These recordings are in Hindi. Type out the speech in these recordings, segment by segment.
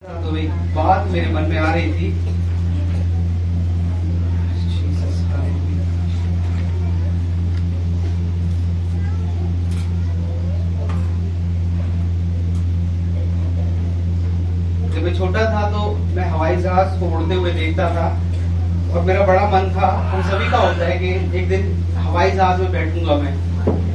तो एक बात मेरे मन में आ रही थी। जब मैं छोटा था तो मैं हवाई जहाज को उड़ते हुए देखता था और मेरा बड़ा मन था, हम सभी का होता है कि एक दिन हवाई जहाज में बैठूंगा, मैं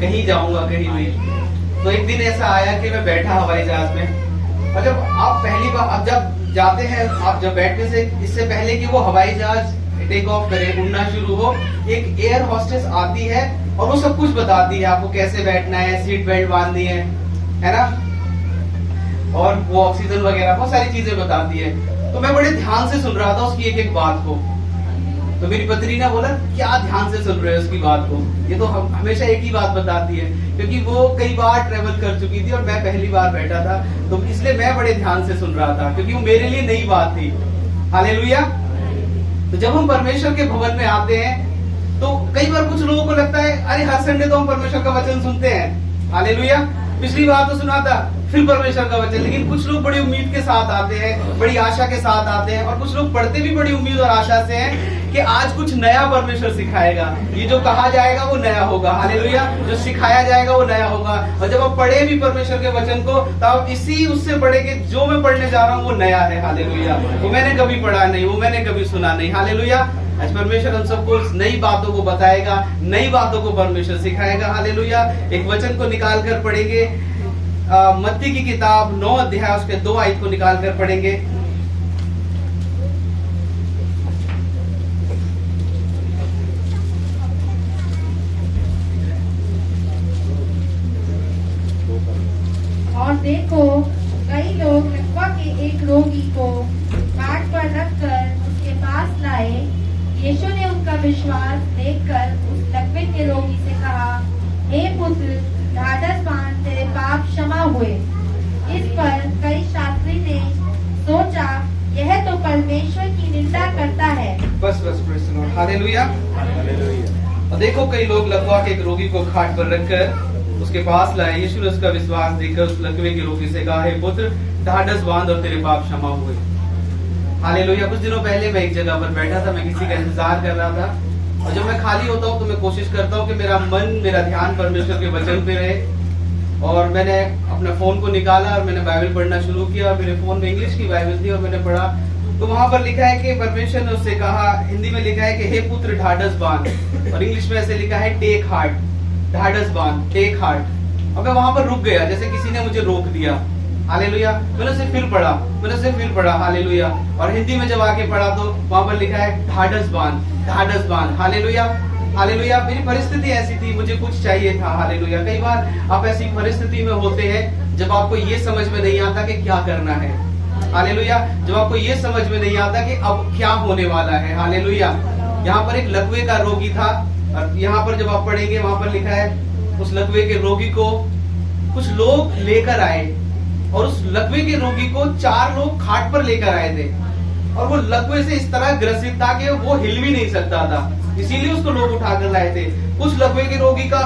कहीं जाऊंगा कहीं नहीं। तो एक दिन ऐसा आया कि मैं बैठा हवाई जहाज में, और जब आप पहली बार अब जब जाते हैं, आप जब बैठने से इससे पहले कि वो हवाई जहाज टेक ऑफ करे, उड़ना शुरू हो, एक एयर होस्टेस आती है और वो सब कुछ बताती है आपको, कैसे बैठना है, सीट बेल्ट बांधनी है ना, और वो ऑक्सीजन वगैरह बहुत सारी चीजें बताती है। तो मैं बड़े ध्यान से सुन रहा था उसकी एक एक बात को। तो मेरी पत्नी ने बोला, क्या ध्यान से सुन रहे हो उसकी बात को, ये तो हमेशा एक ही बात बताती है, क्योंकि वो कई बार ट्रेवल कर चुकी थी और मैं पहली बार बैठा था, तो इसलिए मैं बड़े ध्यान से सुन रहा था, क्योंकि वो मेरे लिए नई बात थी। हालेलुया। तो जब हम परमेश्वर के भवन में आते हैं तो कई बार कुछ लोगों को लगता है, अरे हर संडे तो हम परमेश्वर का वचन सुनते हैं, हालेलुया, पिछली बार तो सुना था, फिर परमेश्वर का वचन। लेकिन कुछ लोग बड़ी उम्मीद के साथ आते हैं, बड़ी आशा के साथ आते हैं, और कुछ लोग पढ़ते भी बड़ी उम्मीद और आशा से हैं कि आज कुछ नया परमेश्वर सिखाएगा, ये जो कहा जाएगा वो नया होगा, हालेलुया, जो सिखाया जाएगा वो नया होगा। और जब आप पढ़े भी परमेश्वर के वचन को, तो आप इसी उससे पढ़े कि जो मैं पढ़ने जा रहा हूँ वो नया है, हालेलुया, वो मैंने कभी पढ़ा नहीं, वो मैंने कभी सुना नहीं, हालेलुया। आज परमेश्वर हम सबको नई बातों को बताएगा, नई बातों को परमेश्वर सिखाएगा, हालेलुया। एक वचन को निकाल कर पढ़ेंगे, मत्ती की किताब 9 अध्याय उसके 2 आयत को निकाल कर पढ़ेंगे। और देखो, कई लोग लकवा के एक रोगी को खाट पर रखकर उसके पास लाए। यीशु ने उनका विश्वास देखकर उस लकवे के रोगी से कहा, हे पुत्र, ढाढ़स बांध, तेरे पाप क्षमा हुए। इस पर कई शास्त्री ने सोचा, यह तो परमेश्वर की निंदा करता है। बस हालेलुया। और देखो, कई लोग लकवा के एक रोगी को खाट पर रखकर उसके पास लाए। यीशु ने उसका विश्वास देखकर उस लकवे के रोगी से कहा, हे पुत्र, ढाढ़स बांध और तेरे पाप क्षमा हुए। हालेलुया। कुछ दिनों पहले मैं एक जगह पर बैठा था, मैं किसी का इंतजार कर रहा था, और जब मैं खाली होता हूँ तो मैं कोशिश करता हूँ कि मेरा मन, मेरा ध्यान परमेश्वर के वचन पे रहे। और मैंने अपना फोन को निकाला और मैंने बाइबल पढ़ना शुरू किया, और मेरे फोन में इंग्लिश की बाइबल थी और मैंने पढ़ा, तो वहां पर लिखा है कि परमेश्वर ने उससे कहा, हिंदी में लिखा है कि हे पुत्र, ढाढ़स बांध, और इंग्लिश में ऐसे लिखा है टेक हार्ट, ढाढ़स बांध, टेक हार्ट। और मैं वहां पर रुक गया, जैसे किसी ने मुझे रोक दिया, हालेलुया। मैंने उसे फिर पढ़ा, हालेलुया। और हिंदी में जब आके पढ़ा तो वहां पर लिखा है ढाढ़स बांध, हालेलुया, हालेलुया। मेरी परिस्थिति ऐसी थी, मुझे कुछ चाहिए था, हालेलुया। कई बार आप ऐसी परिस्थिति में होते हैं जब आपको ये समझ में नहीं आता कि क्या करना है, हालेलुया, जब आपको ये समझ में नहीं आता कि अब क्या होने वाला है, हालेलुया। यहाँ पर एक लकवे का रोगी था, और यहाँ पर जब आप पढ़ेंगे वहां पर लिखा है, उस लकवे के रोगी को कुछ लोग लेकर आए, और उस लकवे के रोगी को 4 लोग खाट पर लेकर आए थे, और वो लकवे से इस तरह ग्रसित था कि वो हिल भी नहीं सकता था, इसीलिए उसको लोग उठाकर लाए थे। कुछ लकवे के रोगी का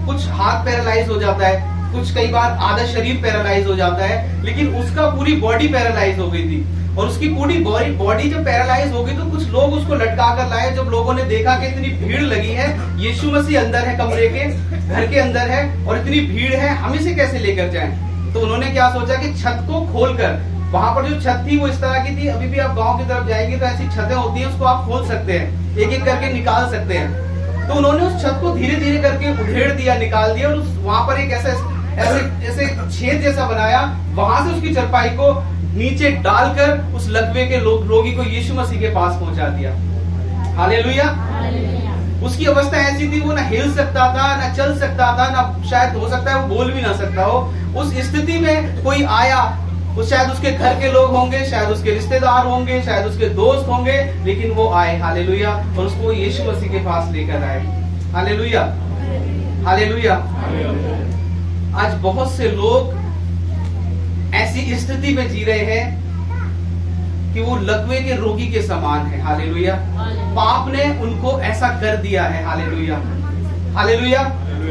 कुछ हाथ पैरालाइज हो जाता है, कुछ कई बार आधा शरीर पैरालाइज हो जाता है, लेकिन उसका पूरी बॉडी पैरालाइज हो गई थी। और उसकी पूरी बॉडी जब पैरालाइज हो गई तो कुछ लोग उसको लटका कर लाए। जब लोगों ने देखा कि इतनी भीड़ लगी है, यीशु मसीह अंदर है, कमरे के घर के अंदर है, और इतनी भीड़ है, हम इसे कैसे लेकर जाएं? तो उन्होंने क्या सोचा कि छत को खोलकर, वहां पर जो छत थी वो इस तरह की थी, अभी भी आप गांव की तरफ जाएंगे तो ऐसी छतें होती हैं, उसको आप खोल सकते हैं, एक एक करके निकाल सकते हैं। तो उन्होंने उस छत को धीरे धीरे करके उधेड़ दिया, निकाल दिया, और वहां पर एक ऐसे छेद जैसा बनाया, वहां से उसकी चरपाई को नीचे डालकर उस लकवे के रोगी को यीशु मसीह के पास पहुंचा दिया, हालेलुया। उसकी अवस्था ऐसी थी, वो ना हिल सकता था, ना चल सकता था, ना शायद हो सकता है वो बोल भी ना सकता हो। उस स्थिति में कोई आया, शायद उसके घर के लोग होंगे, शायद उसके रिश्तेदार होंगे, शायद उसके दोस्त होंगे, लेकिन वो आए, हालेलुया, और उसको यीशु मसीह के पास लेकर आए, हालेलुया, हालेलुया। आज बहुत से लोग ऐसी स्थिति में जी रहे हैं कि वो लकवे के रोगी के समान है, हालेलुया। पाप ने उनको ऐसा कर दिया है, हालेलुया, हालेलुया।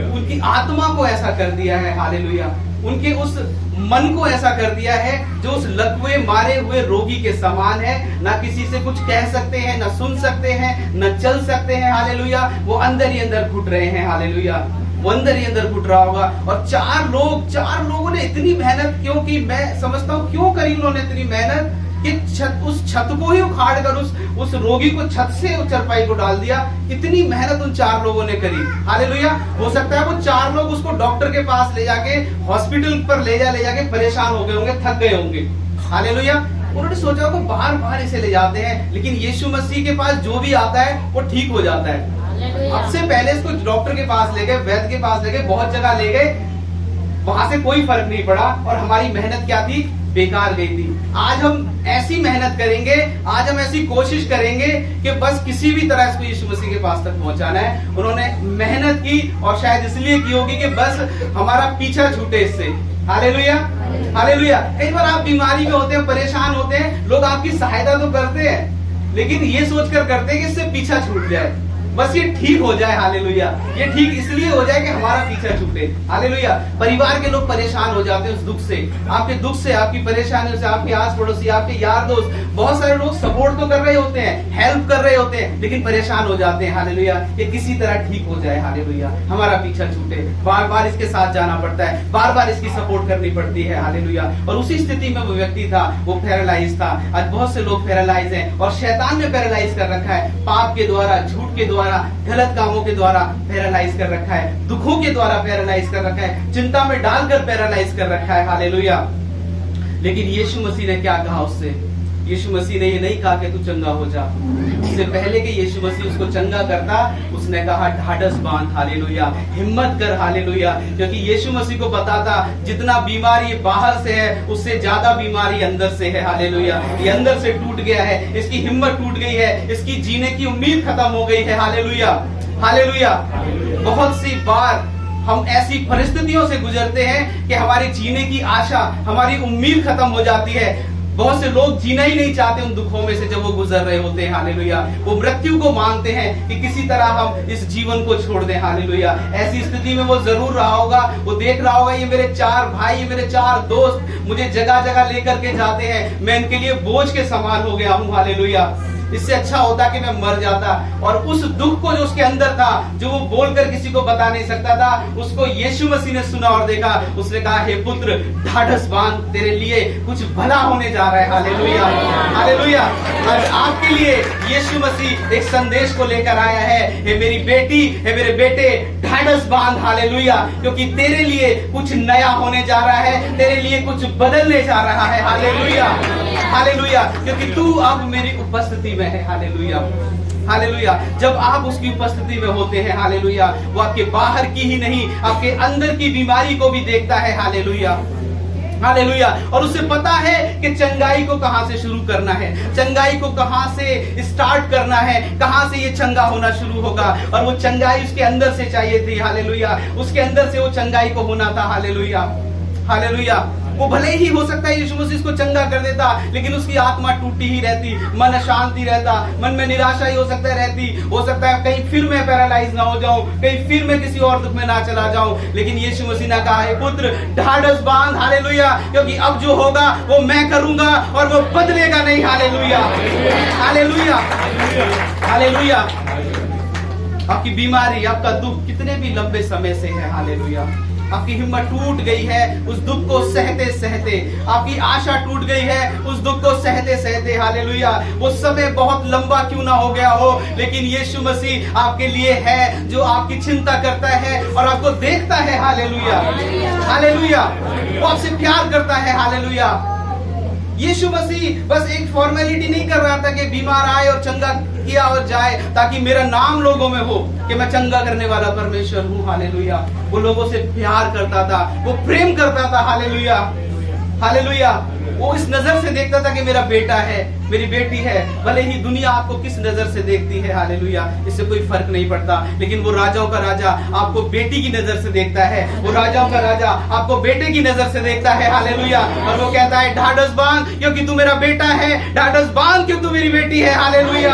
उनकी आत्मा को ऐसा कर दिया है, हालेलुया। उनके उस मन को ऐसा कर दिया है जो उस लकवे मारे हुए रोगी के समान है। ना किसी से कुछ कह सकते हैं, ना सुन सकते हैं, न चल सकते हैं। हालेलुया। वो अंदर ही अंदर घुट रहे हैं। हालेलुया। वो अंदर ही अंदर घुट रहा होगा। और चार लोगों ने इतनी मेहनत क्यों की, मैं समझता हूँ क्यों करी उन्होंने इतनी मेहनत कि उस छत को ही उखाड़ कर उस रोगी को छत से उस चरपाई को डाल दिया। इतनी मेहनत उन चार लोगों ने करी। हालेलुया। हो सकता है वो चार लोग उसको डॉक्टर के पास ले जाके हॉस्पिटल पर ले जाके परेशान हो गए होंगे, थक गए होंगे। हालेलुया। उन्होंने सोचा होगा बाहर बाहर इसे ले जाते हैं, लेकिन यीशु मसीह के पास जो भी आता है वो ठीक हो जाता है। अब से पहले इसको डॉक्टर के पास ले गए, वैद्य के पास ले गए, बहुत जगह ले गए, वहां से कोई फर्क नहीं पड़ा और हमारी मेहनत क्या थी, बेकार गई थी। आज हम ऐसी मेहनत करेंगे, आज हम ऐसी कोशिश करेंगे कि बस किसी भी तरह इसको यीशु मसीह के पास तक पहुंचाना है। उन्होंने मेहनत की और शायद इसलिए की होगी कि बस हमारा पीछा छूटे इससे। हालेलुया। हालेलुया। कई बार आप बीमारी में होते हैं, परेशान होते हैं, लोग आपकी सहायता तो करते हैं, लेकिन ये सोचकर करते हैं कि इससे पीछा छूट जाए, बस ये ठीक हो जाए। हालेलुया। ये ठीक इसलिए हो जाए कि हमारा पीछा छूटे। हालेलुया। परिवार के लोग परेशान हो जाते हैं उस दुख से, आपके दुख से, आपकी परेशानियों से, आपके आस पड़ोसी, आपके यार दोस्त, बहुत सारे लोग सपोर्ट तो कर रहे होते हैं, हेल्प कर रहे होते हैं, लेकिन परेशान हो जाते हैं। हालेलुया। ये किसी तरह ठीक हो जाए। हालेलुया। हमारा पीछा छूटे, बार बार इसके साथ जाना पड़ता है, बार बार इसकी सपोर्ट करनी पड़ती है। हालेलुया। और उसी स्थिति में वो व्यक्ति था, वो पैरालाइज था। आज बहुत से लोग पैरालाइज हैं और शैतान ने पैरालाइज कर रखा है, पाप के द्वारा, झूठ के द्वारा, गलत कामों के द्वारा पैरालाइज कर रखा है, दुखों के द्वारा पैरालाइज कर रखा है, चिंता में डालकर पैरालाइज कर रखा है। हालेलुया। लेकिन यीशु मसीह ने क्या कहा उससे? यीशु मसीह ने ये नहीं कहा कि तू चंगा हो जा। इससे पहले कि यीशु मसीह उसको चंगा करता, उसने कहा ढाढ़स बांध। हालेलुया। हिम्मत कर। हालेलुया। क्योंकि यीशु मसीह को पता था जितना बीमारी बाहर से है उससे ज्यादा बीमारी अंदर से है। हालेलुया। ये अंदर से टूट गया है, इसकी हिम्मत टूट गई है, इसकी जीने की उम्मीद खत्म हो गई है। हालेलुया। हालेलुया। बहुत सी बार हम ऐसी परिस्थितियों से गुजरते हैं कि हमारे जीने की आशा, हमारी उम्मीद खत्म हो जाती है। बहुत से लोग जीना ही नहीं चाहते उन दुखों में से जब वो गुजर रहे होते हैं। हालेलुया। वो मृत्यु को मांगते हैं कि किसी तरह हम इस जीवन को छोड़ दें। हालेलुया। ऐसी स्थिति में वो जरूर रहा होगा, वो देख रहा होगा ये मेरे चार भाई, ये मेरे चार दोस्त मुझे जगह जगह लेकर के जाते हैं, मैं इनके लिए बोझ के समान हो गया हूँ। हालेलुया। इससे अच्छा होता कि मैं मर जाता। और उस दुख को जो उसके अंदर था, जो वो बोलकर किसी को बता नहीं सकता था, उसको यीशु मसीह ने सुना और देखा। उसने कहा, हे पुत्र ढाढ़स बांध, तेरे लिए कुछ भला होने जा रहा है। हालेलुया। हालेलुया। और आपके लिए यीशु मसीह एक संदेश को लेकर आया है, हे मेरी बेटी, हे मेरे बेटे, ढाढ़स बांध। हालेलुया। क्योंकि तेरे लिए कुछ नया होने जा रहा है, तेरे लिए कुछ बदलने जा रहा है। हालेलुया। हालेलुया। क्योंकि तू अब मेरी उपस्थिति में है। हालेलुया। हालेलुया। जब आप उसकी उपस्थिति में होते हैं, हालेलुया, वो आपके बाहर की ही नहीं, आपके अंदर की बीमारी को भी देखता है। हालेलुया। हालेलुया। और उसे पता है कि चंगाई को कहां से शुरू करना है, चंगाई को कहां से स्टार्ट करना है, कहां से ये चंगा होना शुरू होगा। और वो चंगाई उसके अंदर से चाहिए थी। हालेलुया। उसके अंदर से वो चंगाई को होना था। हालेलुया। हालेलुया। वो भले ही हो सकता है यीशु मसीह इसको चंगा कर देता, लेकिन उसकी आत्मा टूटी ही रहती, मन अशांति रहता, मन में निराशा ही हो सकता है रहती। हो सकता है कहीं फिर मैं पैरालाइज ना हो जाऊं, कहीं फिर मैं किसी और दुख में ना चला जाऊं। लेकिन यीशु मसीह ने कहा, हे पुत्र ढाढ़स बांध। हालेलुया। क्योंकि अब जो होगा वो मैं करूंगा और वो बदलेगा नहीं। हालेलुया। हालेलुया। हालेलुया। आपकी बीमारी, आपका दुख कितने भी लंबे समय से है, हालेलुया, आपकी हिम्मत टूट गई है उस दुख को सहते सहते, आपकी आशा टूट गई है उस दुख को सहते सहते, हालेलुया, वो समय बहुत लंबा क्यों ना हो गया हो, लेकिन यीशु मसीह आपके लिए है जो आपकी चिंता करता है और आपको देखता है। हालेलुया। हालेलुया। वो आपसे प्यार करता है। हालेलुया। यीशु मसीह बस एक फॉर्मेलिटी नहीं कर रहा था कि बीमार आए और चंगा किया और जाए ताकि मेरा नाम लोगों में हो कि मैं चंगा करने वाला परमेश्वर हूँ। हालेलुया। वो लोगों से प्यार करता था, वो प्रेम करता था। हालेलुया। हालेलुया। वो इस नजर से देखता था कि मेरा बेटा है, मेरी बेटी है, भले ही दुनिया आपको किस नजर से देखती है, हालेलुया, इससे कोई फर्क नहीं पड़ता, लेकिन वो राजाओं का राजा आपको बेटी की नजर से देखता है, वो राजाओं का राजा आपको बेटे की नजर से देखता है। हालेलुया। और वो कहता है ढाढ़स बांध क्योंकि तू मेरा बेटा है, ढाढ़स बांध क्योंकि तू मेरी बेटी है। हालेलुया।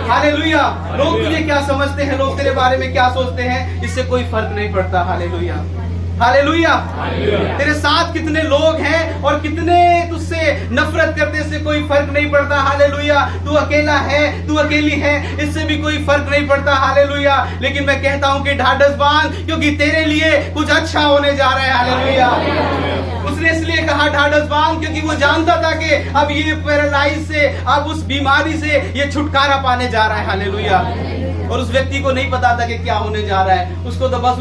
हालेलुया। लोग तुझे क्या समझते हैं, लोग तेरे बारे में क्या सोचते हैं, इससे कोई फर्क नहीं पड़ता। हालेलुया। हालेलुया। तेरे साथ कितने लोग हैं और कितने तुझसे नफरत करते से कोई फर्क नहीं पड़ता। हालेलुया। तू अकेला है, तू अकेली है, इससे भी कोई फर्क नहीं पड़ता। हालेलुया। लेकिन मैं कहता हूं कि ढाढ़स बांध, क्योंकि तेरे लिए कुछ अच्छा होने जा रहा है। हालेलुया। उसने इसलिए कहा ढाढ़स बांध क्योंकि वो जानता था कि अब ये पैरालाइज से, अब उस बीमारी से ये छुटकारा पाने जा रहा है। हालेलुया। और उस व्यक्ति को नहीं पता था कि क्या होने जा रहा है। उसको तो बस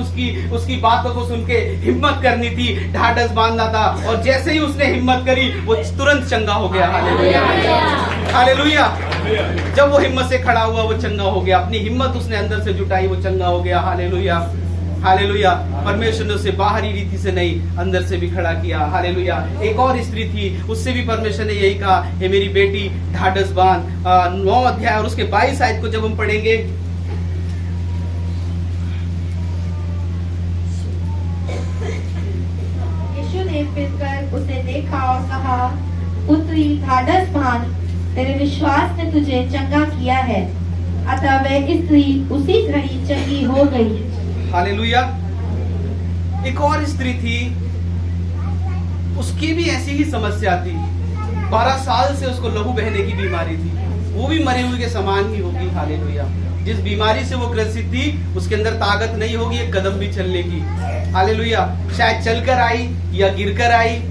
उसकी बातों को सुन के हिम्मत करनी थी, ढाढ़स बांधना था। और जैसे ही उसने हिम्मत करी वो तुरंत चंगा हो गया। हालेलुया। हालेलुया। जब वो हिम्मत से खड़ा हुआ वो चंगा हो गया। अपनी हिम्मत उसने अंदर से जुटाई, वो चंगा हो गया। हालेलुया। हालेलुया। परमेश्वर ने उसे बाहरी रीति से नहीं, अंदर से भी खड़ा किया। हालेलुया। एक और स्त्री थी, उससे भी परमेश्वर ने यही कहा, हे मेरी बेटी ढाढ़स बांध। 9 अध्याय और उसके 22 आयत को जब हम पढ़ेंगे, यीशु ने फिरकर उसे देखा और कहा, पुत्री ढाढ़स बांध, तेरे विश्वास ने तुझे चंगा किया है। अतः वह स्त्री उसी घड़ी चंगी हो गई। हालेलुया। एक और स्त्री थी, उसकी भी ऐसी ही समस्या थी। 12 साल से उसको लहू बहने की बीमारी थी। वो भी मरे हुए के समान ही होगी। हालेलुया। जिस बीमारी से वो ग्रसित थी उसके अंदर ताकत नहीं होगी एक कदम भी चलने की। हालेलुया। शायद चलकर आई या गिरकर आई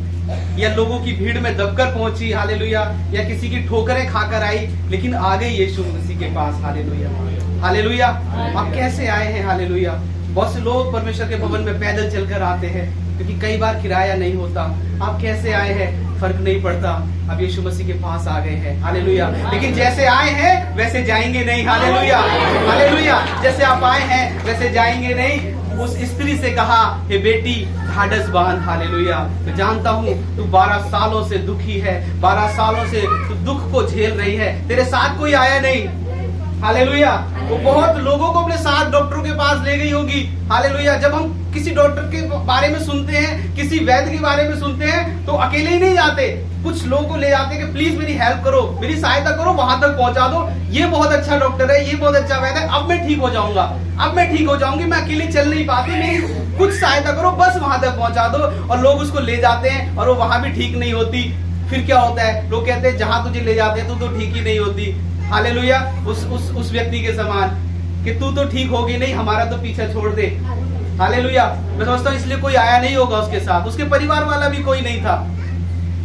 या लोगों की भीड़ में दबकर पहुंची। हालेलुया। या किसी की ठोकरें खाकर आई, लेकिन आ गई यीशु मसीह के पास। हालेलुया। हालेलुया। आप कैसे आए हैं? हालेलुया। बहुत से लोग परमेश्वर के भवन में पैदल चलकर आते हैं क्योंकि कई बार किराया नहीं होता। आप कैसे आए हैं? फर्क नहीं पड़ता, अब यीशु मसीह के पास आ गए हैं। हालेलुया। लेकिन जैसे आए हैं वैसे जाएंगे नहीं। हालेलुया। हालेलुया। जैसे आप आए हैं वैसे जाएंगे नहीं। उस स्त्री से कहा, हे बेटी ढाढ़स बांध। हालेलुया। मैं जानता हूँ तू 12 सालों से दुखी है, 12 सालों से तू दुख को झेल रही है। तेरे साथ कोई आया नहीं। हालेलुया। वो बहुत लोगों को अपने साथ डॉक्टरों के पास ले गई होगी। हालेलुया। जब हम किसी डॉक्टर के बारे में सुनते हैं, किसी वैद्य के बारे में सुनते हैं, तो अकेले ही नहीं जाते, कुछ लोगों को ले जाते हैं कि प्लीज मेरी हेल्प करो, मेरी सहायता करो, वहां तक पहुंचा दो। ये बहुत अच्छा डॉक्टर है, ये बहुत अच्छा वैद्य है, अब मैं ठीक हो जाऊंगा, अब मैं ठीक हो जाऊंगी, मैं अकेले चल नहीं पाती, मेरी कुछ सहायता करो, बस वहां तक पहुंचा दो। और लोग उसको ले जाते हैं और वो वहां भी ठीक नहीं होती। फिर क्या होता है? लोग कहते हैं जहां तुझे ले जाते हैं तू तो ठीक ही नहीं होती। हालेलुया। उस व्यक्ति के समान कि तू तो ठीक होगी नहीं, हमारा तो पीछा छोड़ दे। हालेलुया। मैं समझता हूँ इसलिए कोई आया नहीं होगा उसके साथ, उसके परिवार वाला भी कोई नहीं था।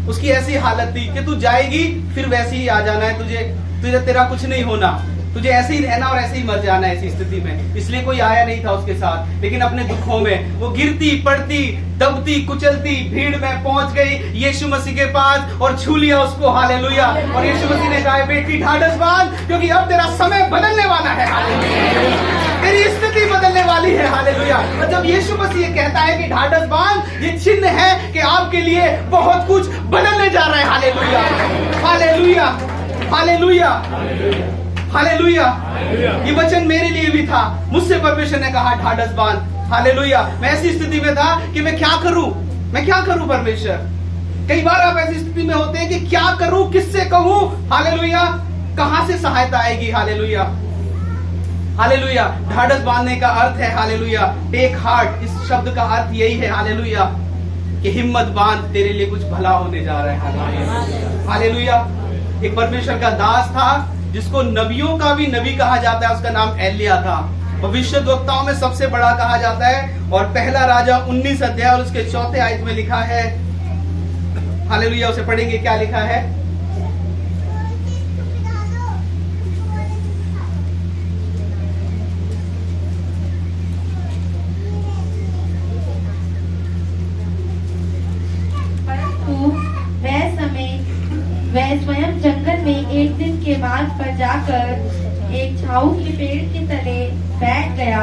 उसकी ऐसी हालत थी कि तू जाएगी फिर वैसे ही आ जाना है, तुझे तेरा कुछ नहीं होना, तुझे ऐसे ही रहना और ऐसे ही मर जाना है ऐसी स्थिति में। इसलिए कोई आया नहीं था उसके साथ। लेकिन अपने दुखों में वो गिरती पड़ती दबती कुचलती भीड़ में पहुंच गई यीशु मसीह के पास और छू लिया उसको। हालेलुया। और यीशु मसीह ने कहा, बेटी ढाढ़स बांध, क्योंकि अब तेरा समय बदलने वाला है। तेरी स्थिति बदलने वाली है। हालेलुया। और जब यीशु मसीह कहता है कि ढाढ़स बांध, ये चिन्ह है कि आपके लिए बहुत कुछ बदलने जा रहा है। हालेलुया। हालेलुया। हालेलुया। हालेलुया। ये वचन मेरे लिए भी था। मुझसे परमेश्वर ने कहा ढाढ़स बांध। हालेलुया। मैं ऐसी स्थिति में था कि मैं क्या करूं परमेश्वर। कई बार आप ऐसी स्थिति में होते हैं कि क्या करूं, किससे कहूं। हालेलुया। कहां से सहायता आएगी। हालेलुया। हालेलुया। ढाढ़स बांधने का अर्थ है हालेलुया टेक हार्ट। इस शब्द का अर्थ यही है हालेलुया कि हिम्मत बांध, तेरे लिए कुछ भला होने जा रहा है। हालेलुया। हालेलुया। एक परमेश्वर का दास था जिसको नबियों का भी नबी कहा जाता है, उसका नाम एलिया था। भविष्यद्वक्ताओं में सबसे बड़ा कहा जाता है। और पहला राजा 19 अध्याय और उसके 4 आयत में लिखा है, हालेलुया, उसे पढ़ेंगे, क्या लिखा है। वह स्वयं जंगल में एक दिन के मार्ग पर जाकर एक झाऊ के पेड़ के तले बैठ गया।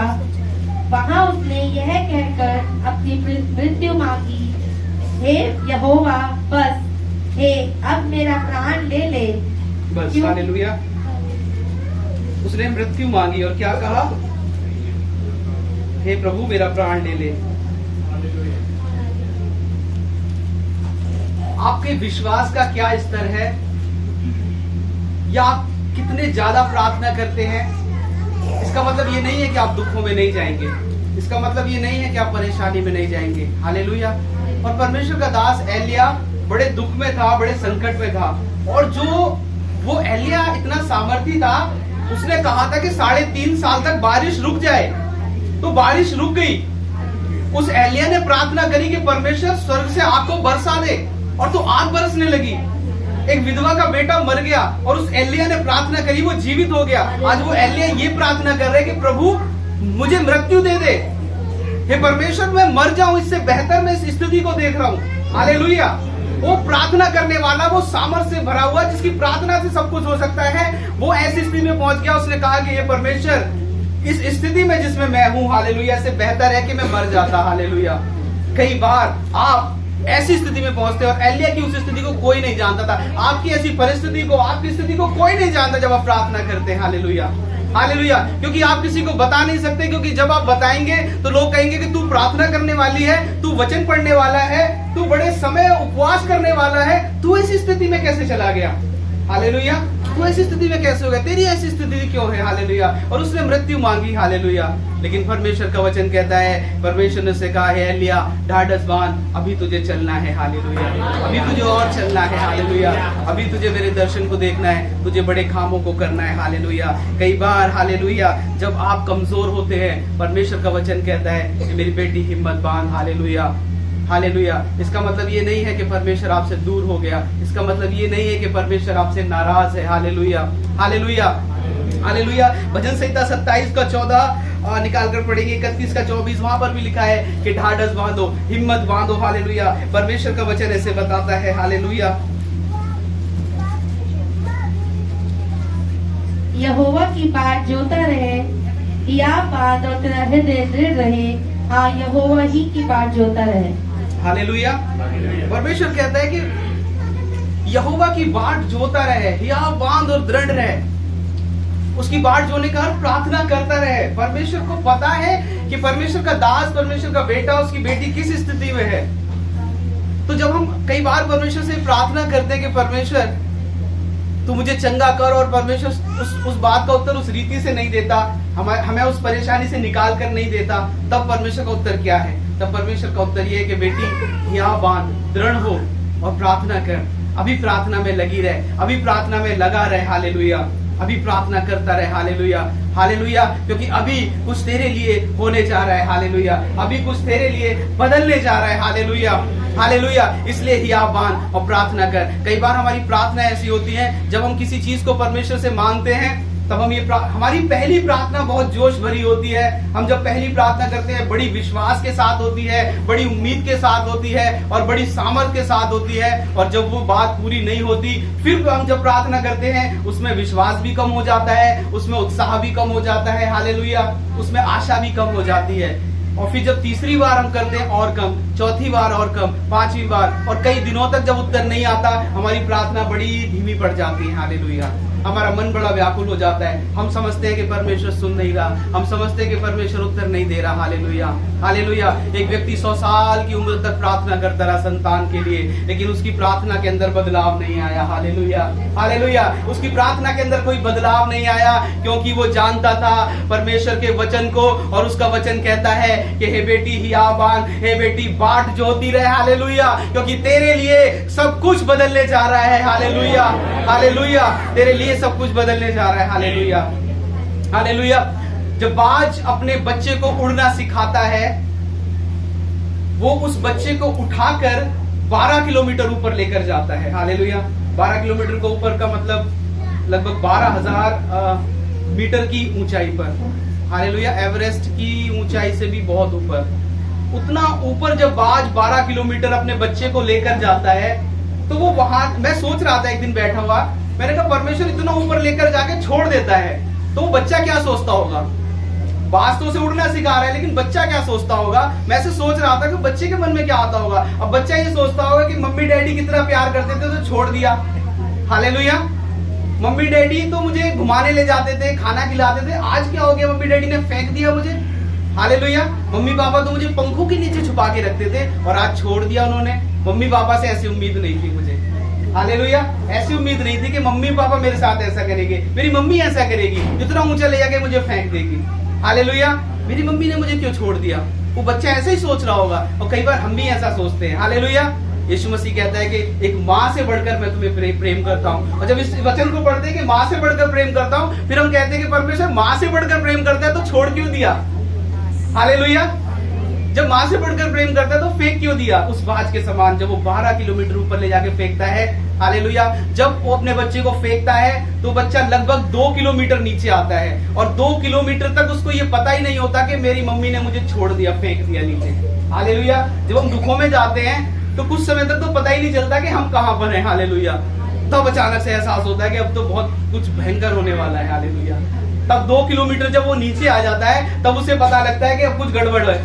वहां उसने यह कहकर अपनी मृत्यु मांगी, हे यहोवा, बस, हे अब मेरा प्राण ले ले। बस। हालेलुया। उसने मृत्यु मांगी और क्या कहा? हे प्रभु मेरा प्राण ले ले। आपके विश्वास का क्या स्तर है, या आप कितने ज्यादा प्रार्थना करते हैं? इसका मतलब ये नहीं है कि आप दुखों में नहीं जाएंगे। इसका मतलब ये नहीं है कि आप परेशानी में नहीं जाएंगे। हालेलुया। और परमेश्वर का दास एलिया बड़े दुख में था, बड़े संकट में था, और जो वो एलिया इतना सामर्थी था, उसने कहा था कि 3.5 साल तक बारिश रुक जाए, तो बारिश रुक गई। उस एलिया ने प्रार्थना करी कि परमेश्वर स्वर्ग से आग को बरसा दे, और तो आग बरसने लगी। एक विधवा का बेटा मर गया और उस एलिया ने प्रार्थना करी, वो जीवित हो गया। आज वो एलिया ये प्रार्थना कर रहे कि प्रभु मुझे मृत्यु दे दे, हे परमेश्वर मैं मर जाऊं, इससे बेहतर मैं इस स्थिति को देख रहा हूं। हालेलुया। वो प्रार्थना करने वाला, वो सामर्थ्य से भरा हुआ, जिसकी प्रार्थना से सब कुछ हो सकता है, वो ऐसी स्थिति में पहुंच गया। उसने कहा कि हे परमेश्वर, इस स्थिति में जिसमें मैं हूं, हालेलुया, से बेहतर है कि मैं मर जाता। हालेलुया। कई बार आप ऐसी स्थिति में पहुंचते हैं, और एलिया की उस स्थिति को कोई नहीं जानता था। आपकी ऐसी परिस्थिति को, आपकी स्थिति को कोई नहीं जानता जब आप प्रार्थना करते हैं। हालेलुया। हालेलुया। क्योंकि आप किसी को बता नहीं सकते, क्योंकि जब आप बताएंगे तो लोग कहेंगे कि तू प्रार्थना करने वाली है, तू वचन पढ़ने वाला है, तू बड़े समय उपवास करने वाला है, तू ऐसी स्थिति में कैसे चला गया। हालेलुया। तू ऐसी स्थिति में कैसे हो गया, तेरी ऐसी स्थिति क्यों है। हालेलुया। और उसने मृत्यु मांगी। हालेलुया। लेकिन परमेश्वर का वचन कहता है, परमेश्वर ने उसे कहा है, एलिया ढाढ़स बांध, अभी तुझे चलना है। हालेलुया। अभी तुझे और चलना है। हालेलुया। अभी तुझे मेरे दर्शन को देखना है, तुझे बड़े कामों को करना है। हालेलुया। कई बार हालेलुया जब आप कमजोर होते हैं, परमेश्वर का वचन कहता है कि मेरी बेटी हिम्मत बांध। हालेलुया। हालेलुया। इसका मतलब ये नहीं है कि परमेश्वर आपसे दूर हो गया, इसका मतलब ये नहीं है कि परमेश्वर आपसे नाराज है। हालेलुया। हालेलुया। हालेलुया। भजन संहिता 27 का 14 निकाल कर पढ़ेंगे, 31 का 24, वहां पर भी लिखा है कि ढाढ़स बांधो, हिम्मत बांधो। हालेलुया। परमेश्वर का वचन ऐसे बताता है। हालेलुया। यहोवा की बाट जोता रहे, या बात और तेरा हृदय दृढ़ रहे। हाँ, यहोवा ही की बाट जोता रहे। हालेलुया। परमेश्वर कहता है कि यहोवा की बाट जोता रहे, या बांध और दृढ़ रहे। उसकी बाट जोने का अर्थ प्रार्थना करता रहे। परमेश्वर को पता है कि परमेश्वर का दास, परमेश्वर का बेटा, उसकी बेटी किस स्थिति में है। तो जब हम कई बार परमेश्वर से प्रार्थना करते हैं कि परमेश्वर तू मुझे चंगा कर, और परमेश्वर उस बात का उत्तर उस रीति से नहीं देता, हमें उस परेशानी से निकाल कर नहीं देता, तब परमेश्वर का उत्तर क्या है। तब परमेश्वर का उत्तर ये है कि बेटी यहाँ बांध, दृढ़ हो और प्रार्थना कर। अभी प्रार्थना में लगी रहे, अभी प्रार्थना में लगा रहे। हालेलुया। अभी प्रार्थना करता रहे। हालेलुया। हालेलुया। क्योंकि अभी कुछ तेरे लिए होने जा रहा है। हालेलुया। अभी कुछ तेरे लिए बदलने जा रहा है। हालेलुया। हालेलुया। इसलिए ही आप बांध और प्रार्थना कर। कई बार हमारी प्रार्थना ऐसी होती है, जब हम किसी चीज को परमेश्वर से मांगते हैं, तब हम हमारी पहली प्रार्थना बहुत जोश भरी होती है। हम जब पहली प्रार्थना करते हैं, बड़ी विश्वास के साथ होती है, बड़ी उम्मीद के साथ होती है, और बड़ी सामर्थ के साथ होती है। और जब वो बात पूरी नहीं होती, फिर हम जब प्रार्थना करते हैं, उसमें विश्वास भी कम हो जाता है, उसमें उत्साह भी कम हो जाता है। हालेलुया। उसमें आशा भी कम हो जाती है। और फिर जब तीसरी बार हम करते हैं और कम, चौथी बार और कम, पांचवी बार, और कई दिनों तक जब उत्तर नहीं आता, हमारी प्रार्थना बड़ी धीमी पड़ जाती है। हालेलुया। हमारा मन बड़ा व्याकुल हो जाता है। हम समझते हैं कि परमेश्वर सुन नहीं रहा, हम समझते हैं कि परमेश्वर उत्तर नहीं दे रहा। हालेलुया। हालेलुया। एक व्यक्ति 100 साल की उम्र तक प्रार्थना करता रहा संतान के लिए, लेकिन उसकी प्रार्थना के अंदर बदलाव नहीं आया। हालेलुया। हालेलुया। उसकी प्रार्थना के अंदर कोई बदलाव नहीं आया, क्योंकि वो जानता था परमेश्वर के वचन को, और उसका वचन कहता है कि हे बेटी हिया बांध, हे बेटी बाट जोती रहे। हालेलुया। क्योंकि तेरे लिए सब कुछ बदलने जा रहा है। हालेलुया। हालेलुया। तेरे लिए सब कुछ बदलने जा रहा है। हालेलुया। हालेलुया। जब बाज अपने बच्चे को उड़ना सिखाता है, वो उस बच्चे को उठाकर 12 किलोमीटर ऊपर लेकर जाता है। हालेलुया। 12 किलोमीटर को ऊपर का मतलब लगभग 12,000 मीटर की ऊंचाई पर। हालेलुया। एवरेस्ट की ऊंचाई से भी बहुत ऊपर। उतना ऊपर जब बाज 12 किलोमीटर अपने बच्चे को लेकर जाता है, तो वो वहां, मैं सोच रहा था एक दिन बैठा हुआ, मैंने कहा परमेश्वर इतना ऊपर लेकर जाके छोड़ देता है, तो वो बच्चा क्या सोचता होगा। बाज तो उसे उड़ना सिखा रहा है, लेकिन बच्चा क्या सोचता होगा। मैं ऐसे सोच रहा था कि बच्चे के मन में क्या आता होगा। अब बच्चा ये सोचता होगा कि मम्मी डैडी कितना प्यार करते थे तो छोड़ दिया। हालेलुया। मम्मी डैडी तो मुझे घुमाने ले जाते थे, खाना खिलाते थे, आज क्या हो गया, मम्मी डैडी ने फेंक दिया मुझे। हालेलुया। मम्मी पापा तो मुझे पंखों के नीचे छुपा के रखते थे, और आज छोड़ दिया उन्होंने। मम्मी पापा से ऐसी उम्मीद नहीं थी मुझे। हालेलुया। ऐसी उम्मीद नहीं थी कि मम्मी पापा मेरे साथ ऐसा करेंगे, मेरी मम्मी ऐसा करेगी, जितना ऊंचा ले जाके मुझे फेंक देगी। हालेलुया। मेरी मम्मी ने मुझे क्यों छोड़ दिया? वो बच्चा ऐसे ही सोच रहा होगा, और कई बार हम भी ऐसा सोचते हैं। हालेलुया। यीशु मसीह कहता है कि एक माँ से बढ़कर मैं तुम्हें प्रेम करता हूँ। और जब इस वचन को पढ़ते हैं कि माँ से बढ़कर प्रेम करता हूँ, फिर हम कहते हैं कि परमेश्वर माँ से बढ़कर प्रेम करता है तो छोड़ क्यों दिया? हालेलुया। जब माँ से बढ़कर प्रेम करता है तो फेंक क्यों दिया? उस बाज के समान जब वो 12 किलोमीटर ऊपर ले जाके फेंकता है। हालेलुया। जब वो अपने बच्चे को फेंकता है तो बच्चा लगभग 2 किलोमीटर नीचे आता है, और 2 किलोमीटर तक उसको ये पता ही नहीं होता कि मेरी मम्मी ने मुझे छोड़ दिया, फेंक दिया नीचे। हालेलुया। जब हम दुखों में जाते हैं तो कुछ समय तक तो पता ही नहीं चलता कि हम कहाँ पर हैं। हालेलुया। तब अचानक से एहसास होता है कि अब तो बहुत कुछ भयंकर होने वाला है। हालेलुया। तब 2 किलोमीटर जब वो नीचे आ जाता है तब उसे पता लगता है कि अब कुछ गड़बड़ है।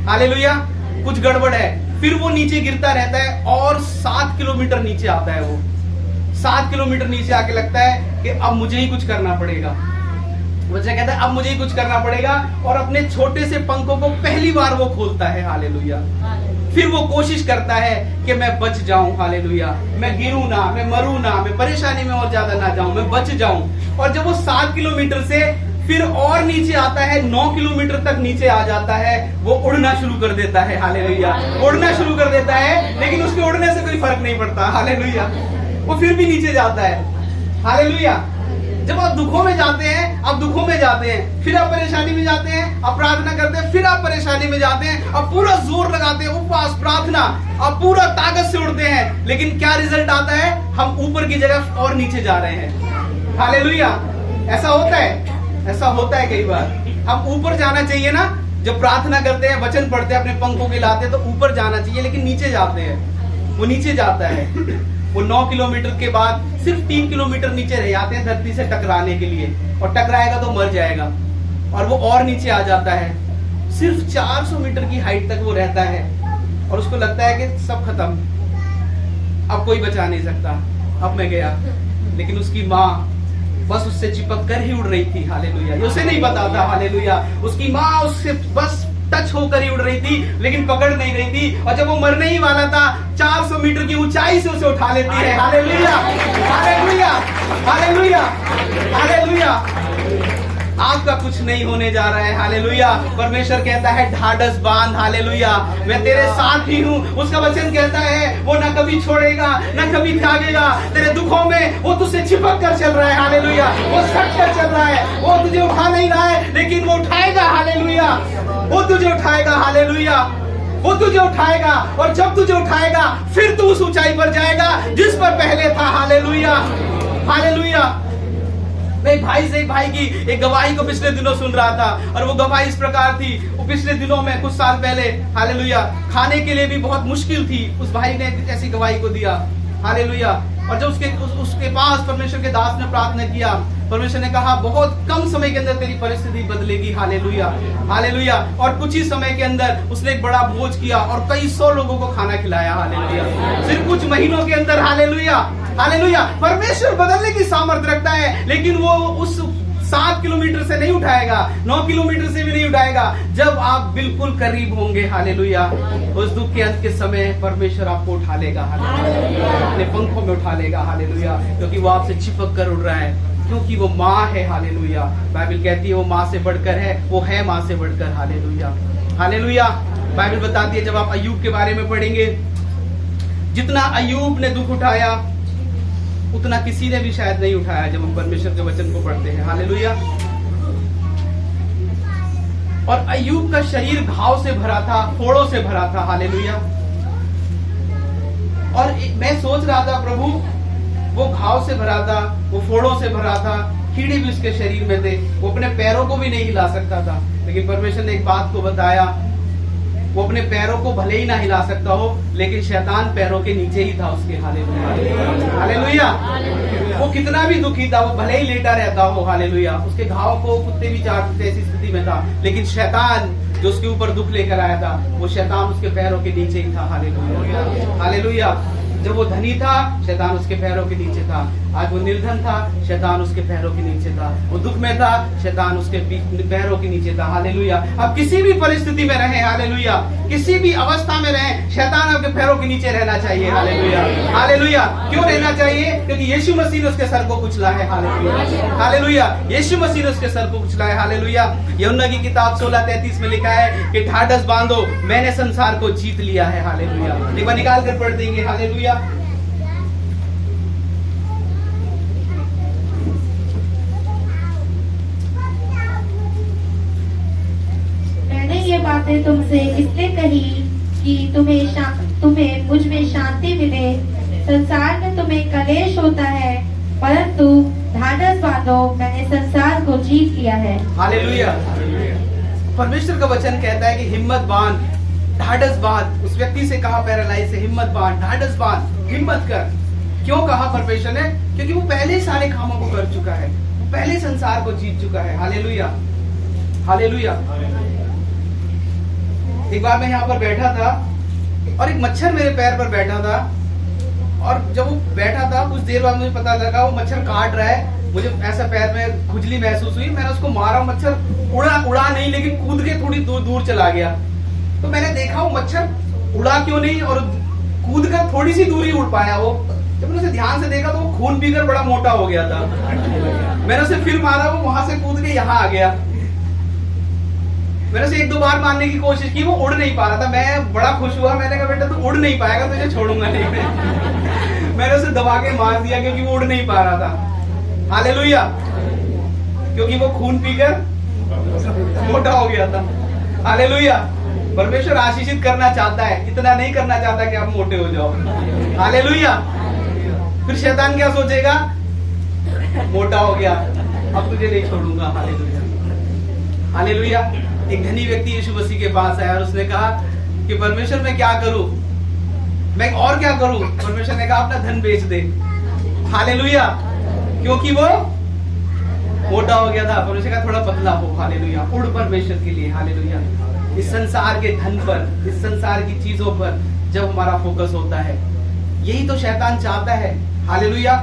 हालेलुया। कुछ गड़बड़ है। फिर वो नीचे गिरता रहता है और 7 किलोमीटर नीचे आता है। वो 7 किलोमीटर नीचे आके लगता है कि अब मुझे ही कुछ करना पड़ेगा। बच्चा कहता है अब मुझे ही कुछ करना पड़ेगा, और अपने छोटे से पंखों को पहली बार वो खोलता है। हालेलुया। फिर वो कोशिश करता है कि मैं बच जाऊं। हालेलुया। मैं गिरूं ना, मैं मरूं ना, मैं परेशानी में और ज्यादा ना जाऊं, मैं बच जाऊं। और जब वो 7 किलोमीटर से फिर और नीचे आता है, 9 किलोमीटर तक नीचे आ जाता है, वो उड़ना शुरू कर देता है। हालेलुया। उड़ना शुरू कर देता है, लेकिन उसके उड़ने से कोई फर्क नहीं पड़ता। हालेलुया। वो फिर भी नीचे जाता है। हालेलुया। जब आप दुखों में जाते हैं, आप दुखों में जाते हैं, फिर आप परेशानी में जाते हैं, आप प्रार्थना करते हैं, फिर आप परेशानी में जाते हैं, आप पूरा जोर लगाते हैं, उपवास प्रार्थना, आप पूरा ताकत से उड़ते हैं, लेकिन क्या रिजल्ट आता है? हम ऊपर की जगह और नीचे जा रहे हैं। हालेलुया। ऐसा होता है, ऐसा होता है कई बार। हम ऊपर जाना चाहिए ना, जब प्रार्थना करते हैं, वचन पढ़ते हैं, अपने पंखों के लाते हैं, तो ऊपर जाना चाहिए, लेकिन नीचे जाते हैं। वो नीचे जाता है। वो 9 किलोमीटर के बाद सिर्फ 3 किलोमीटर नीचे रह जाते हैं धरती से टकराने के लिए, और टकराएगा तो मर जाएगा। और वो और नीचे आ जाता है। सिर्फ 400 मीटर की हाइट तक वो रहता है, और उसको लगता है कि सब खत्म, अब कोई बचा नहीं सकता, अब मैं गया। लेकिन उसकी माँ बस उससे चिपक कर ही उड़ रही थी। हालेलुया। उसे नहीं पता था। हालेलुया। उसकी माँ उससे बस टच होकर ही उड़ रही थी, लेकिन पकड़ नहीं रही थी। और जब वो मरने ही वाला था, 400 मीटर की ऊंचाई से उसे उठा लेती है। हालेलुया। हालेलुया। हालेलुया। हालेलुया। आपका कुछ नहीं होने जा रहा है। हालेलुया। परमेश्वर कहता है ढाढ़स बांध। हालेलुया। मैं तेरे साथ ही हूँ। उसका वचन कहता है वो ना कभी छोड़ेगा, ना कभी त्यागेगा। तेरे दुखों में वो तुझसे चिपक कर चल रहा है। हालेलुया। वो सट कर चल रहा है। वो तुझे उठा नहीं रहा है, लेकिन वो उठाएगा। हालेलुया। वो तुझे उठाएगा। हालेलुया। वो तुझे उठाएगा, और जब तुझे उठाएगा फिर तू उस ऊंचाई पर जाएगा जिस पर पहले था। हालेलुया। हालेलुया। मैं एक भाई से एक भाई की एक गवाही को पिछले दिनों सुन रहा था, और वो गवाही इस प्रकार थी। वो पिछले दिनों में कुछ साल पहले, हालेलुया, खाने के लिए भी बहुत मुश्किल थी। उस भाई ने ऐसी गवाही को दिया। हालेलुया। और जब उसके पास परमेश्वर के दास ने प्रार्थना किया, परमेश्वर ने कहा बहुत कम समय के अंदर तेरी परिस्थिति बदलेगी। हालेलुया। हालेलुया। और कुछ ही समय के अंदर उसने एक बड़ा भोज किया और कई 100 लोगों को खाना खिलाया। हालेलुया। सिर्फ कुछ महीनों के अंदर। हालेलुया। हालेलुया। परमेश्वर बदलने की सामर्थ्य रखता है, लेकिन वो उस 7 किलोमीटर से नहीं उठाएगा, 9 किलोमीटर से भी नहीं उठाएगा, जब आप बिल्कुल करीब होंगे। हालेलुया। उस दुख के अंत के समय परमेश्वर आपको उठा लेगा। हालेलुया। अपने पंखों में उठा लेगा। हालेलुया। क्योंकि वो आपसे चिपक कर उड़ रहा है, क्योंकि वो माँ है। हालेलुया। बाइबल कहती है वो माँ से बढ़कर है, वो है माँ से बढ़कर। हालेलुया। हालेलुया। बाइबल बताती है, जब आप अय्यूब के बारे में पढ़ेंगे, जितना अय्यूब ने दुख उठाया उतना किसी ने भी शायद नहीं उठाया जब हम परमेश्वर के वचन को पढ़ते हैं। हालेलुया। और अय्यूब का शरीर घाव से भरा था, फोड़ों से भरा था। हालेलुया। और मैं सोच रहा था, प्रभु वो घाव से भरा था, वो फोड़ों से भरा था, कीड़े भी उसके शरीर में थे, वो अपने पैरों को भी नहीं हिला सकता था। लेकिन परमेश्वर ने एक बात को बताया, वो अपने पैरों को भले ही ना हिला सकता हो, लेकिन शैतान पैरों के नीचे ही था उसके। हालेलुया। हालेलुया। वो कितना भी दुखी था, वो भले ही लेटा रहता हो। हालेलुया। उसके घाव को कुत्ते भी चाटते, ऐसी स्थिति में था, लेकिन शैतान जो उसके ऊपर दुख लेकर आया था, वो शैतान उसके पैरों के नीचे ही था। हालेलुया। हालेलुया। जब वो धनी था, शैतान उसके पैरों के नीचे था। आज वो निर्धन था, शैतान उसके पैरों के नीचे था। वो दुख में था, शैतान उसके पैरों के नीचे था। हालेलुया। अब किसी भी परिस्थिति में रहें, हालेलुया, किसी भी अवस्था में रहें, शैतान आपके पैरों के नीचे रहना चाहिए। Hallelujah, hallelujah. क्यों रहना चाहिए? क्योंकि यीशु मसीह ने उसके सर को कुचला है। Hallelujah, hallelujah. यीशु मसीह ने उसके सर को कुचला है। हालेलुया। यूहन्ना की किताब 16:33 में लिखा है कि ढाढ़स बांधो, मैंने संसार को जीत लिया है। हालेलुया। एक बार निकाल कर पढ़ देंगे। हालेलुया। मैंने ये बातें तुमसे इसलिए कही कि तुम्हें मुझ में शांति मिले। संसार में तुम्हें कलेश होता है, परंतु ढाढ़स बांधो, मैंने संसार को जीत लिया है। हालेलुया। परमेश्वर का वचन कहता है कि हिम्मत बांध, ढाढ़स बांध। उस व्यक्ति से कहा पैरालाइज से, हिम्मत बांध, ढाढ़स बांध, हिम्मत कर। क्यों कहा परमेश्वर ने? क्योंकि वो पहले सारे कामों को कर चुका है, वो पहले संसार को जीत चुका है। Hallelujah, hallelujah. एक बार मैं यहाँ पर बैठा था और एक मच्छर मेरे पैर पर बैठा था, और जब वो बैठा था कुछ देर बाद मुझे पता लगा वो मच्छर काट रहा है। मुझे ऐसा पैर में खुजली महसूस हुई, मैंने उसको मारा। मच्छर उड़ा नहीं, लेकिन कूद के थोड़ी दूर चला गया। तो मैंने देखा वो मच्छर उड़ा क्यों नहीं और कूद कर थोड़ी सी दूरी उड़ पाया। वो जब मैंने उसे ध्यान से देखा तो वो खून पीकर बड़ा मोटा हो गया था। मैंने उसे फिर मारा, वो वहां से कूद के यहाँ आ गया। मैंने उसे 1-2 बार मारने की कोशिश की, वो उड़ नहीं पा रहा था। मैं बड़ा खुश हुआ, मैंने कहा बेटा तू उड़ नहीं पाएगा, तुझे छोड़ूंगा नहीं मैं। मैंने उसे दबा के मार दिया क्योंकि वो उड़ नहीं पा रहा था। हालेलुया। क्योंकि वो खून पीकर मोटा हो गया था। हालेलुया। परमेश्वर आशीषित करना चाहता है, इतना नहीं करना चाहता कि आप मोटे हो जाओ। हालेलुया। फिर शैतान क्या सोचेगा? मोटा हो गया, अब तुझे नहीं छोड़ूंगा। Hallelujah, hallelujah. एक धनी व्यक्ति यीशु मसीह के पास आया और उसने कहा कि परमेश्वर मैं क्या करूं, मैं और क्या करूं? परमेश्वर ने कहा अपना धन बेच दे। हालेलुया। क्योंकि वो मोटा हो गया था। परमेश्वर का थोड़ा पतला हो। हालेलुया। उड़ परमेश्वर के लिए। हालेलुया। इस संसार के धन पर, इस संसार की चीजों पर जब हमारा फोकस होता है, यही तो शैतान चाहता है। हालेलुया।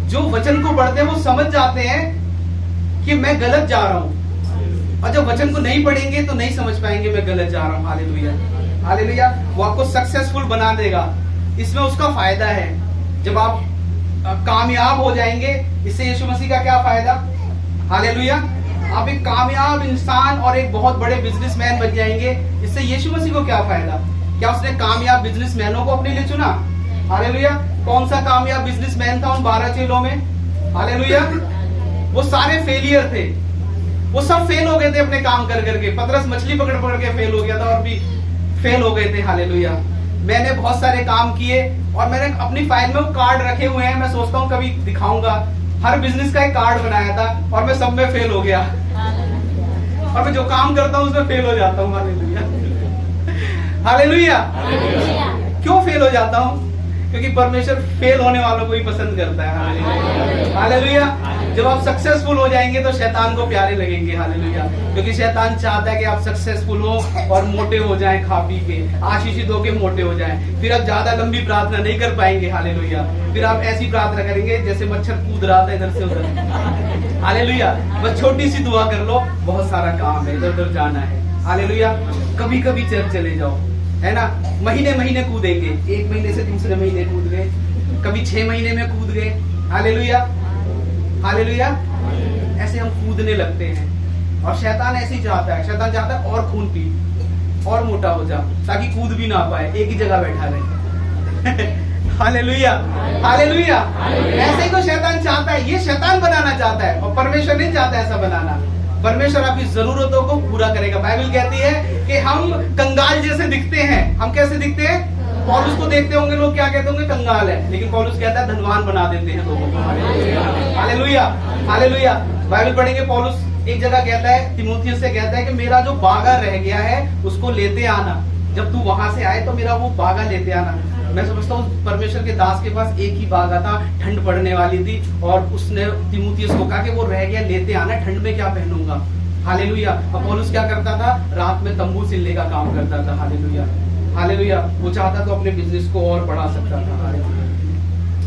जो वचन को पढ़ते हैं वो समझ जाते हैं कि मैं गलत जा रहा हूं, और जब वचन को नहीं पढ़ेंगे तो नहीं समझ पाएंगे मैं गलत जा रहा हूं। Hallelujah, hallelujah. वो आपको सक्सेसफुल बना देगा, इसमें उसका फायदा है। जब आप कामयाब हो जाएंगे, इससे यीशु मसीह का क्या फायदा? हालेलुया। आप एक कामयाब इंसान और एक बहुत बड़े बिजनेसमैन बन जाएंगे, इससे यीशु मसीह को क्या फायदा? क्या उसने कामयाब बिजनेसमैनों को अपने लिए चुना? हालेलुया। कौन सा कामयाब बिजनेसमैन था उन 12 चेलों में? हालेलुया। वो सारे फेलियर थे, वो सब फेल हो गए थे अपने काम कर करके। पतरस मछली पकड़ पकड़ के फेल हो गया था और भी फेल हो गए थे। हालेलुया। मैंने बहुत सारे काम किए और मैंने अपनी फाइल में वो कार्ड रखे हुए हैं, मैं सोचता हूँ कभी दिखाऊंगा। हर बिजनेस का एक कार्ड बनाया था और मैं सब में फेल हो गया, और मैं जो काम करता हूँ उसमें फेल हो जाता हूँ। Hallelujah, hallelujah. क्यों फेल हो जाता हूँ? क्योंकि परमेश्वर फेल होने वालों को ही पसंद करता है। हालेलुया। जब आप सक्सेसफुल हो जाएंगे तो शैतान को प्यारे लगेंगे। हालेलुया। क्योंकि शैतान चाहता है कि आप सक्सेसफुल हो और मोटे हो जाएं, खा पी के आशीषित होके मोटे हो जाएं। फिर आप ज्यादा लंबी प्रार्थना नहीं कर पाएंगे। हालेलुया। फिर आप ऐसी प्रार्थना करेंगे जैसे मच्छर कूद रहा था इधर से उधर। हालेलुया। बस छोटी सी दुआ कर लो, बहुत सारा काम है, इधर उधर जाना है। हालेलुया। कभी कभी चर्च चले जाओ, है ना। महीने महीने कूदेंगे, 1 महीने से दूसरे महीने कूद गए, कभी 6 महीने में कूद गए। Hallelujah, hallelujah. ऐसे हम कूदने लगते हैं और शैतान ऐसे ही चाहता है। शैतान चाहता है और खून पी और मोटा हो जा, ताकि कूद भी ना पाए, एक ही जगह बैठा रहे। Hallelujah, hallelujah. ऐसे ही तो शैतान चाहता है, ये शैतान बनाना चाहता है और परमेश्वर नहीं चाहता ऐसा बनाना। परमेश्वर आपकी जरूरतों को पूरा करेगा। बाइबल कहती है कि हम कंगाल जैसे दिखते हैं। हम कैसे दिखते हैं? पौलुस को देखते होंगे लोग, क्या कहते होंगे? कंगाल है, लेकिन पौलुस कहता है धनवान बना देते हैं लोगों को। Hallelujah, hallelujah. बाइबल पढ़ेंगे, पौलुस एक जगह कहता है, तीमुथियुस से कहता है कि मेरा जो बागा रह गया है उसको लेते आना। जब तू वहां से आए तो मेरा वो बागा लेते आना। मैं समझता हूँ परमेश्वर के दास के पास एक ही बागा था, ठंड पड़ने वाली थी और उसने तीमुथियुस को कहा कि वो रह गया, लेते आना, ठंड में क्या पहनूंगा। हालेलुया। अब पौलुस क्या करता था? रात में तंबू सिलने का काम करता था। Hallelujah, hallelujah. वो चाहता तो अपने बिजनेस को और बढ़ा सकता था।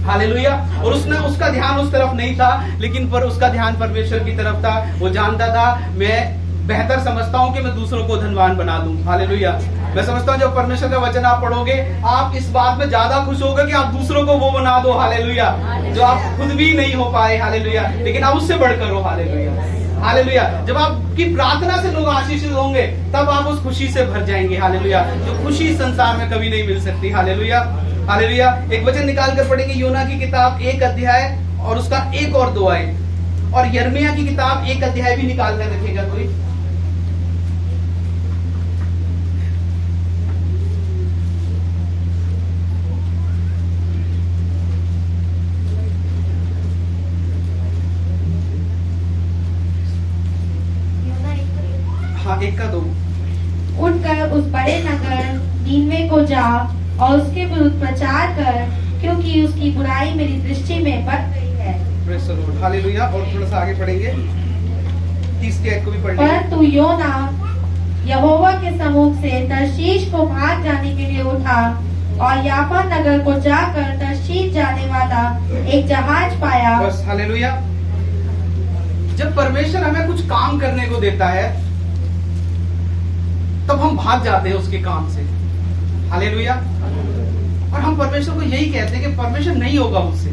हालेलुया। और उसने उसका ध्यान उस तरफ नहीं था, लेकिन पर उसका ध्यान परमेश्वर की तरफ था। वो जानता था मैं बेहतर समझता हूं कि मैं दूसरों को धनवान बना दूं। हालेलुया। मैं समझता हूं जब परमेश्वर का वचन आप पढ़ोगे, आप इस बात में ज्यादा खुश होगे कि आप दूसरों को वो बना दो। हालेलुया। जो आप खुद भी नहीं हो पाए। हालेलुया। लेकिन आप उससे बढ़कर हो। हालेलुया। हालेलुया। जब आपकी प्रार्थना से लोग आशीषित होंगे, तब आप उस खुशी से भर जाएंगे। हालेलुया। जो खुशी संसार में कभी नहीं मिल सकती। हालेलुया। हालेलुया। एक वचन निकाल कर पढ़ेंगे, योना की किताब 1 अध्याय और उसका 1 और 2 आयत, और यिर्मयाह की किताब 1 अध्याय भी निकाल कर रखेगा कोई। हाँ, 1 का 2। उठकर उस बड़े नगर नीनवे को जा और उसके विरुद्ध प्रचार कर, क्योंकि उसकी बुराई मेरी दृष्टि में बढ़ गई है। Praise the Lord. हालेलुया। और थोड़ा सा आगे पढ़ेंगे, 30 के आयत को भी पढ़ लेंगे। परंतु योना यहोवा के सम्मुख से तर्शीश को भाग जाने के लिए उठा और याफा नगर को जाकर तर्शीश जाने वाला एक जहाज पाया। बस। हालेलुया। जब परमेश्वर हमें कुछ काम करने को देता है, तब हम भाग जाते हैं उसके काम से। हालेलुया। और हम परमेश्वर को यही कहते हैं कि परमेश्वर नहीं होगा मुझसे।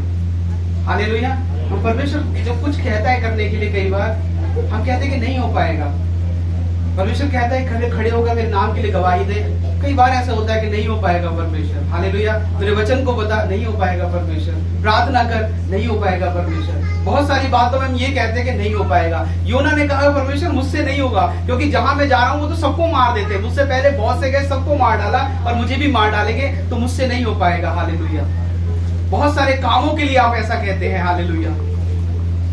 हालेलुया। हम परमेश्वर जब कुछ कहता है करने के लिए, कई बार हम कहते हैं कि नहीं हो पाएगा। परमेश्वर कहता है खड़े खड़े होकर मेरे नाम के लिए गवाही दे। कई बार ऐसा होता है कि नहीं हो पाएगा परमेश्वर। हालेलुया। मेरे वचन को बता, नहीं हो पाएगा परमेश्वर। प्रार्थना कर, नहीं हो पाएगा परमेश्वर। बहुत सारी बातों में हम ये कहते हैं कि नहीं हो पाएगा। योना ने कहा परमेश्वर मुझसे नहीं होगा, क्योंकि जहां मैं जा रहा हूं वो तो सबको मार देते। मुझसे पहले बहुत से गए, सबको मार डाला, और मुझे भी मार डालेंगे, तो मुझसे नहीं हो पाएगा। हालेलुया। बहुत सारे कामों के लिए आप ऐसा कहते हैं। हालेलुया।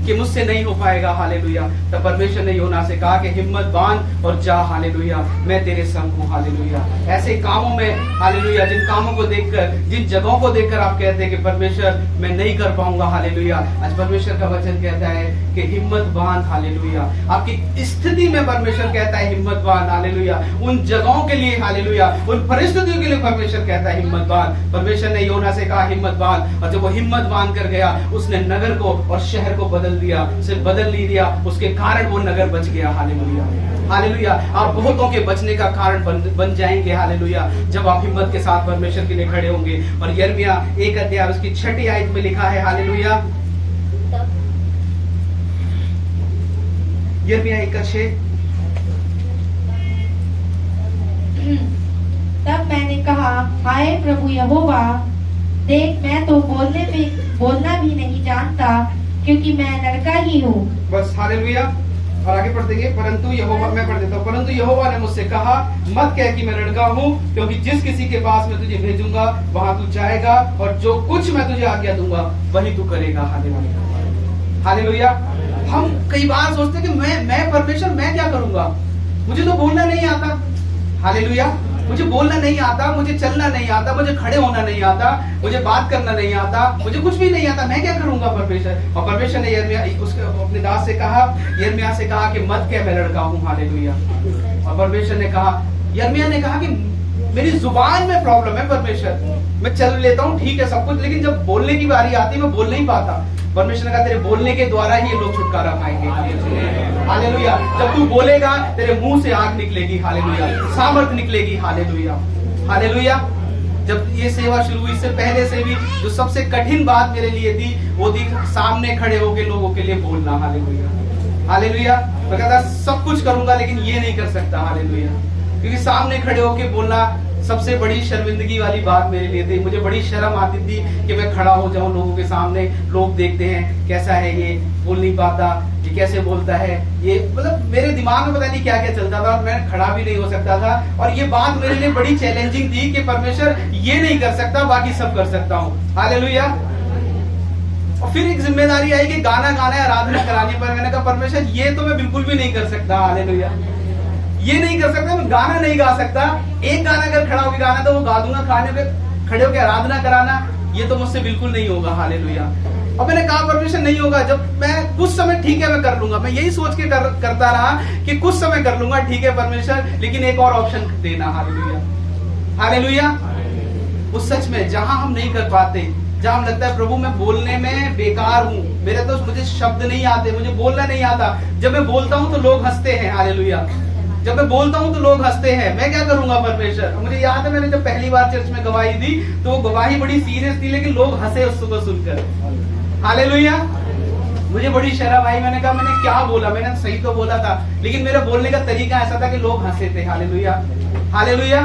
कि मुझसे नहीं हो पाएगा। हालेलुया। तब परमेश्वर ने योना से कहा कि हिम्मत बांध और जा। हालेलुया। मैं तेरे संग हूँ। हालेलुया। ऐसे कामों में, हालेलुया, जिन कामों को देखकर, जिन जगहों को देखकर आप कहते हैं कि परमेश्वर मैं नहीं कर पाऊंगा। हालेलुया। आज परमेश्वर का वचन कहता है कि हिम्मत बांध। हालेलुया। आपकी स्थिति में परमेश्वर कहता है हिम्मत बांध। हालेलुया। उन जगहों के लिए, हालेलुया, उन परिस्थितियों के लिए परमेश्वर कहता है हिम्मत बांध। परमेश्वर ने योना से कहा हिम्मत बांध, और जब वो हिम्मत बांध कर गया, उसने नगर को और शहर को बदल दिया, सिर्फ बदल नहीं दिया, उसके कारण वो नगर बच गया। हालेलुया। हालेलुया। आप बहुतों के बचने का कारण बन जाएंगे। हालेलुया। जब आप हिम्मत के साथ परमेश्वर के लिए खड़े होंगे। और यिर्मयाह 1 अध्याय उसकी 6ठी आयत में लिखा है। हालेलुया। यिर्मयाह 1:6। तब मैंने कहा, हाय प्रभु यहोवा, देख मैं तो बोलना भी नहीं जानता, क्योंकि मैं लड़का ही हूँ। बस। हालेलुया। और आगे पढ़ देंगे। परंतु यहोवा, मैं पढ़ देता हूँ। परंतु यहोवा ने मुझसे कहा, मत कह कि मैं लड़का हूँ, क्योंकि जिस किसी के पास मैं तुझे भेजूंगा वहां तू जाएगा, और जो कुछ मैं तुझे आज्ञा दूंगा वही तू करेगा। हालेलुया। हालेलुया। हम कई बार सोचते हैं कि मैं परमेश्वर, मैं क्या करूंगा, मुझे तो बोलना नहीं आता। हालेलुया। मुझे बोलना नहीं आता, मुझे चलना नहीं आता, मुझे खड़े होना नहीं आता, मुझे बात करना नहीं आता, मुझे कुछ भी नहीं आता, मैं क्या करूंगा परमेश्वर। और परमेश्वर ने यिर्मयाह उसके अपने दास से कहा, यिर्मयाह से कहा कि मत कह मैं लड़का हूँ। हालेलुया। और परमेश्वर ने कहा, यिर्मयाह ने कहा कि मेरी जुबान में प्रॉब्लम है परमेश्वर, मैं चल लेता हूँ ठीक है सब कुछ, लेकिन जब बोलने की बारी आती है मैं बोल नहीं पाता। परमेश्वर ने कहा तेरे बोलने के द्वारा ही ये लोग छुटकारा पाएंगे। हालेलुया। जब तू बोलेगा तेरे मुंह से आग निकलेगी। हालेलुया। सामर्थ निकलेगी। हालेलुया। हालेलुया। जब ये सेवा शुरू हुई, इससे पहले से भी जो सबसे कठिन बात मेरे लिए थी, वो थी सामने खड़े होकर लोगों के लिए बोलना। हालेलुया। हालेलुया। मैं कहता सब कुछ करूंगा लेकिन ये नहीं कर सकता। हालेलुया। क्योंकि सामने खड़े होकर बोलना सबसे बड़ी शर्मिंदगी वाली बात मेरे लिए थी। मुझे बड़ी शर्म आती थी कि मैं खड़ा हो जाऊं लोगों के सामने, लोग देखते हैं कैसा है ये, बोल नहीं पाता, ये कैसे बोलता है, ये मतलब मेरे दिमाग में पता नहीं क्या क्या चलता था, और मैं खड़ा भी नहीं हो सकता था। और ये बात मेरे लिए बड़ी चैलेंजिंग थी कि परमेश्वर ये नहीं कर सकता, बाकी सब कर सकता हूँ। हालेलुया। और फिर एक जिम्मेदारी आई कि गाना गाना है आराधना कराने पर। मैंने कहा परमेश्वर ये तो मैं बिल्कुल भी नहीं कर सकता। हालेलुया। ये नहीं कर सकता, मैं गाना नहीं गा सकता। एक गाना अगर खड़ा होकर गाना तो वो गा दूंगा, खाने पे खड़े होकर आराधना कराना ये तो मुझसे बिल्कुल नहीं होगा। हालेलुया। और मैंने कहा परमेश्वर नहीं होगा। जब मैं कुछ समय ठीक है मैं कर लूंगा, मैं यही सोच के करता रहा कि कुछ समय कर लूंगा, ठीक है परमेश्वर, लेकिन एक और ऑप्शन देना। हालेलुया। हालेलुया। उस सच में जहां हम नहीं कर पाते जहाँ लगता है प्रभु मैं बोलने में बेकार हूँ, मुझे शब्द नहीं आते, मुझे बोलना नहीं आता। जब मैं बोलता हूँ तो लोग हंसते हैं, हालेलुया। जब मैं बोलता हूँ तो लोग हंसते हैं, मैं क्या करूंगा परमेश्वर। मुझे याद है मैंने जब पहली बार चर्च में गवाही दी तो वो गवाही बड़ी सीरियस थी, लेकिन लोग हंसे उसको सुनकर, हालेलुया। मुझे बड़ी शर्म आई, मैंने कहा मैंने क्या बोला, मैंने सही तो बोला था, लेकिन मेरा बोलने का तरीका ऐसा था कि लोग हंसे थे, हालेलुया हालेलुया।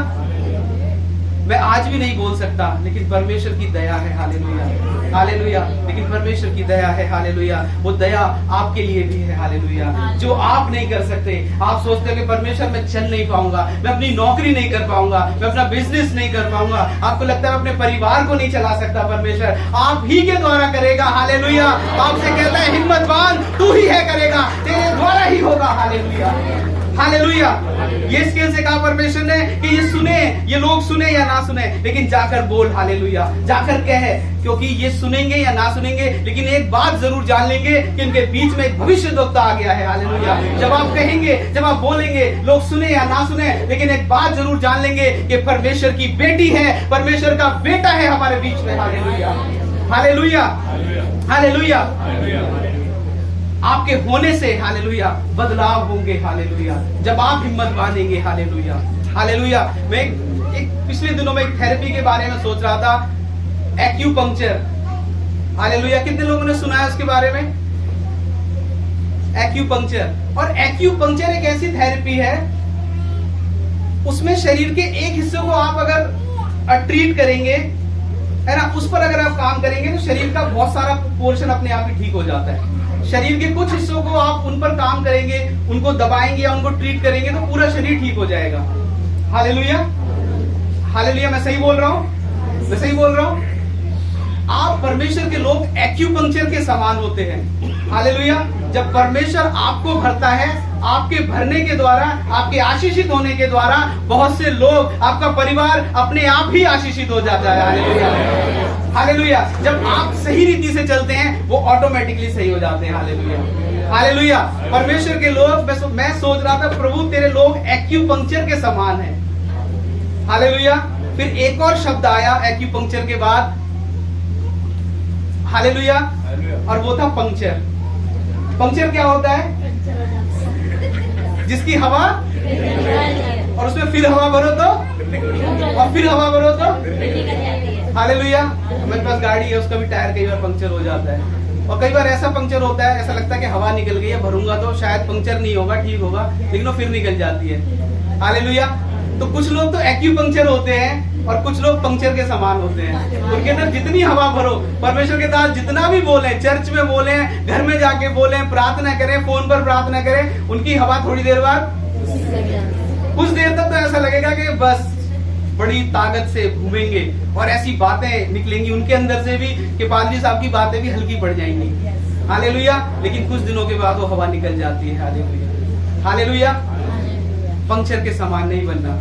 मैं आज भी नहीं बोल सकता, लेकिन परमेश्वर की दया है, हालेलुया हालेलुया। लेकिन परमेश्वर की दया है, हालेलुया। वो दया आपके लिए भी है, हालेलुया, जो आप नहीं कर सकते। आप सोचते हो कि परमेश्वर मैं चल नहीं पाऊंगा, मैं अपनी नौकरी नहीं कर पाऊंगा, मैं अपना बिजनेस नहीं कर पाऊंगा, आपको लगता है मैं अपने परिवार को नहीं चला सकता। परमेश्वर आप ही के द्वारा करेगा, हालेलुया। आपसे कहता है हिम्मतवान तू ही है करेगा, तेरे द्वारा ही होगा, हालेलुया हालेलुया। ये स्किल से कहा परमेश्वर ने कि ये सुने, ये लोग सुने या ना सुने, लेकिन जाकर बोल, हालेलुया, जाकर कह, क्योंकि ये सुनेंगे या ना सुनेंगे, लेकिन एक बात जरूर जान लेंगे कि इनके बीच में एक भविष्यद्वक्ता आ गया है, हालेलुया। जब आप कहेंगे, जब आप बोलेंगे, लोग सुने या ना सुने, लेकिन एक बात जरूर जान लेंगे कि परमेश्वर की बेटी है, परमेश्वर का बेटा है हमारे बीच में, हालेलुया हालेलुया हालेलुया। आपके होने से, हालेलुया, बदलाव होंगे, हालेलुया, जब आप हिम्मत बांधेंगे, हालेलुया हालेलुया। मैं एक पिछले दिनों में एक थेरेपी के बारे में सोच रहा था, एक्यूपंक्चर, हालेलुया। कितने लोगों ने सुना है उसके बारे में, एक्यूपंक्चर। और एक्यूपंक्चर एक ऐसी थेरेपी है, उसमें शरीर के एक हिस्से को आप अगर ट्रीट करेंगे, है ना, उस पर अगर आप काम करेंगे तो शरीर का बहुत सारा पोर्शन अपने आप ही ठीक हो जाता है। शरीर के कुछ हिस्सों को आप उन पर काम करेंगे, उनको दबाएंगे या उनको ट्रीट करेंगे तो पूरा शरीर ठीक हो जाएगा, हालेलुया हालेलुया। मैं सही बोल रहा हूँ, मैं सही बोल रहा हूँ। आप परमेश्वर के लोग एक्यूपंक्चर के समान होते हैं, हालेलुया। जब परमेश्वर आपको भरता है, आपके भरने के द्वारा, आपके आशीषित होने के द्वारा बहुत से लोग, आपका परिवार अपने आप ही आशीषित हो जाता है, हालेलुया हालेलुया। जब आप सही रीति से चलते हैं वो ऑटोमेटिकली सही हो जाते हैं, हालेलुया हालेलुया। परमेश्वर के लोग, मैं सोच रहा था प्रभु तेरे लोग एक्यूपंक्चर के समान हैं, हालेलुया। फिर एक और शब्द आया एक्यूपंक्चर के बाद, हालेलुया, और वो था पंक्चर। पंक्चर क्या होता है? जिसकी हवा और उसमें फिर हवा भरो तो, और फिर हवा भरो तो, हालेलुया। हमारे पास गाड़ी है, उसका भी टायर कई बार पंक्चर हो जाता है, और कई बार ऐसा पंक्चर होता है, ऐसा लगता है कि हवा निकल गई है, भरूंगा तो शायद पंक्चर नहीं होगा, ठीक होगा, लेकिन वो फिर निकल जाती है, हालेलुया। तो कुछ लोग तो एक्यूपंक्चर होते हैं और कुछ लोग पंक्चर के समान होते हैं। उनके अंदर जितनी हवा भरो, परमेश्वर के साथ जितना भी बोले, चर्च में बोले, घर में जाके बोले, प्रार्थना करें, फोन पर प्रार्थना करें, उनकी हवा थोड़ी देर बाद, कुछ देर तक तो ऐसा लगेगा कि बस बड़ी ताकत से घूमेंगे और ऐसी बातें निकलेंगी उनके अंदर से भी कि पादरी साहब की बातें भी हल्की पड़ जाएंगी, हालेलुया। लेकिन कुछ दिनों के बाद वो हवा निकल जाती है, हालेलुया हालेलुया। पंक्चर के समान नहीं बनना,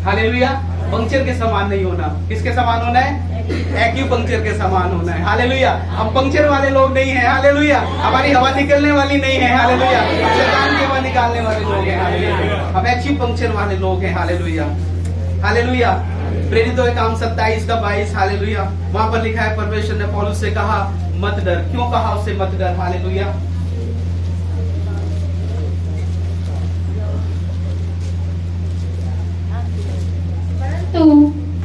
हालेलुया। पंक्चर के समान नहीं होना, किसके समान होना है? एक्यूपंक्चर के समान होना है, हालेलुया। हम पंक्चर वाले लोग नहीं है, हालेलुया। हमारी हवा निकलने वाली नहीं है, हालेलुया। शैतान की हवा निकालने वाले लोग हैं, हालेलुया। हम एक्यूपंक्चर वाले लोग हैं, हालेलुया हालेलुया। प्रेरितों के काम 27 का 22, हालेलुया। वहां पर लिखा है परमेश्वर ने पौलुस से कहा मत डर। क्यों कहा उससे मत डर? हालेलुया। परंतु